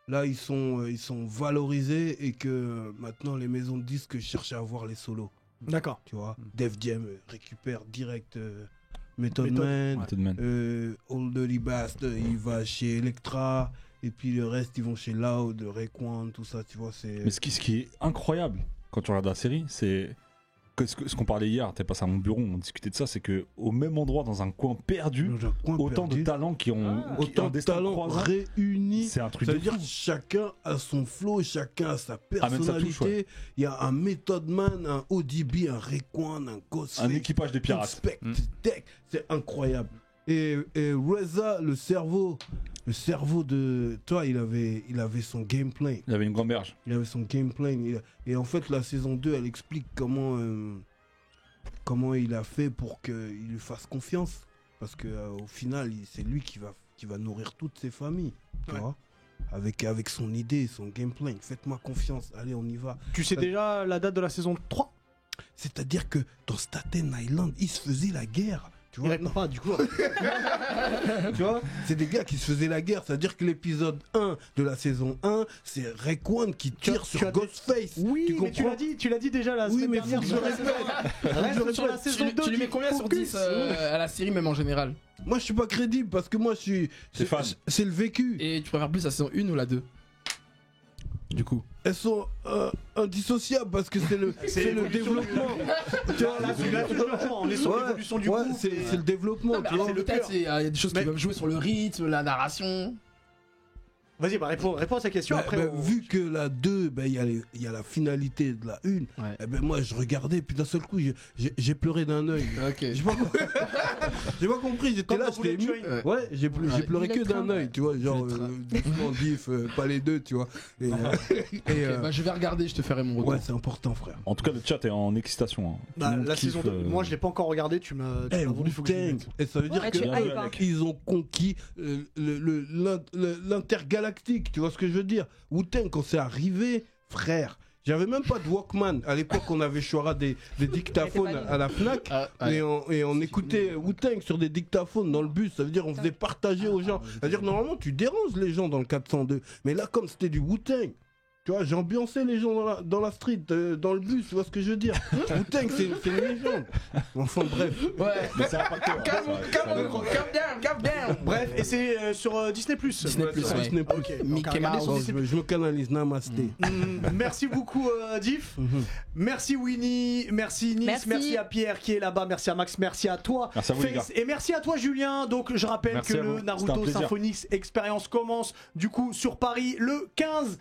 là ils sont valorisés et que maintenant les maisons de disques cherchent à avoir les solos. D'accord. Tu vois, Def Jam récupère direct Method Man, Old Dirty Bastard, il va chez Electra, et puis le reste ils vont chez Loud, Raekwon, tout ça, tu vois. Mais ce qui est incroyable quand tu regardes la série, c'est que ce qu'on parlait hier, t'es passé à mon bureau, on discutait de ça, c'est que au même endroit, dans un coin perdu, autant de talents qui ont autant de talents réunis. C'est un truc. Ça veut dire que chacun a son flow, chacun a sa personnalité. Il y a un Method Man, un ODB, un Raekwon, un Ghostface, un équipage de pirates. C'est incroyable. Et Reza, le cerveau de toi, il avait son gameplay. Il avait une gamberge. Il avait son gameplay. Et en fait, la saison 2, elle explique comment il a fait pour qu'il lui fasse confiance. Parce que au final, c'est lui qui va nourrir toutes ses familles. Tu vois, avec son idée, son gameplay. Faites-moi confiance. Allez, on y va. Tu sais déjà la date de la saison 3? C'est-à-dire que dans Staten Island, ils se faisaient la guerre. Tu vois, non, du coup. tu vois, c'est des gars qui se faisaient la guerre. C'est-à-dire que l'épisode 1 de la saison 1, c'est Raekwon qui tire sur Ghostface. Oui, mais tu l'as dit déjà la semaine dernière. Oui, mais je répète. Sur la saison 2, tu lui mets combien sur 10 à la série, même en général? Moi, je suis pas crédible parce que moi, je suis. C'est le vécu. Et tu préfères plus la saison 1 ou la 2? Du coup, elles sont indissociables parce que c'est le développement. Tu vois, là, on est sur l'évolution du groupe. C'est le développement. Non, mais peut-être il y a des choses qui peuvent jouer sur le rythme, la narration. Vas-y, réponds à sa question. Après, vu que la 2, il y a la finalité de la 1, moi je regardais, puis d'un seul coup j'ai pleuré d'un œil. Okay. J'ai pas compris, j'étais là, j'étais ému. Ouais, j'ai pleuré que d'un œil, tu vois, genre doucement diff, pas les deux, tu vois. Et, je vais regarder, je te ferai mon retour. Ouais, c'est important, frère. En tout cas, le chat est en excitation. La saison 2, moi je l'ai pas encore regardé, tu m'as vendu, faut que et ça veut dire qu'ils ont conquis l'intergalactique. Tu vois ce que je veux dire? Wu-Tang, quand c'est arrivé, frère, j'avais même pas de Walkman. À l'époque, on avait choisi des dictaphones à la Fnac et on écoutait Wu-Tang sur des dictaphones dans le bus. Ça veut dire on faisait partager aux gens. C'est-à-dire normalement tu déranges les gens dans le 402, mais là comme c'était du Wu-Tang, tu vois, j'ambiançais les gens dans la street, dans le bus, tu vois ce que je veux dire? Wu-Tang, c'est une légende. Enfin bref. Ouais. Mais c'est impacté. Calm down. Bref, et c'est sur Disney+. Disney+, Disney+. Ok. Mickey Mouse. Je me canalise, namasté. Merci beaucoup Diff. Merci Winnie, merci Nice, merci à Pierre qui est là-bas, merci à Max, merci à toi merci à vous, Face, et merci à toi Julien. Donc je rappelle merci que le Naruto Symphonix Experience commence du coup sur Paris le 15.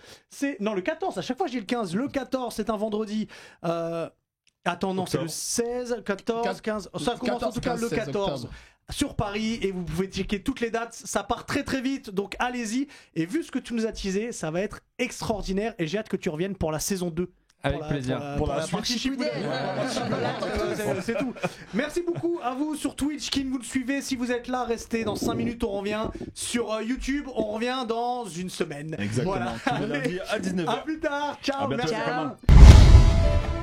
Le 14, à chaque fois j'ai le 15. Le 14 c'est un vendredi. Attends, non, c'est le 16, 14, 15. Ça commence en tout cas le 14. Sur Paris, et vous pouvez checker toutes les dates, ça part très très vite, donc allez-y. Et vu ce que tu nous as teasé, ça va être extraordinaire et j'ai hâte que tu reviennes pour la saison 2. Avec plaisir. Pour la partie Shippuden. C'est tout. Merci beaucoup à vous sur Twitch qui nous suivez. Si vous êtes là, restez. Dans 5 minutes, on revient sur YouTube. On revient dans une semaine. Exactement. Voilà. Lundi à 19h. À plus tard. Ciao. À bientôt, merci.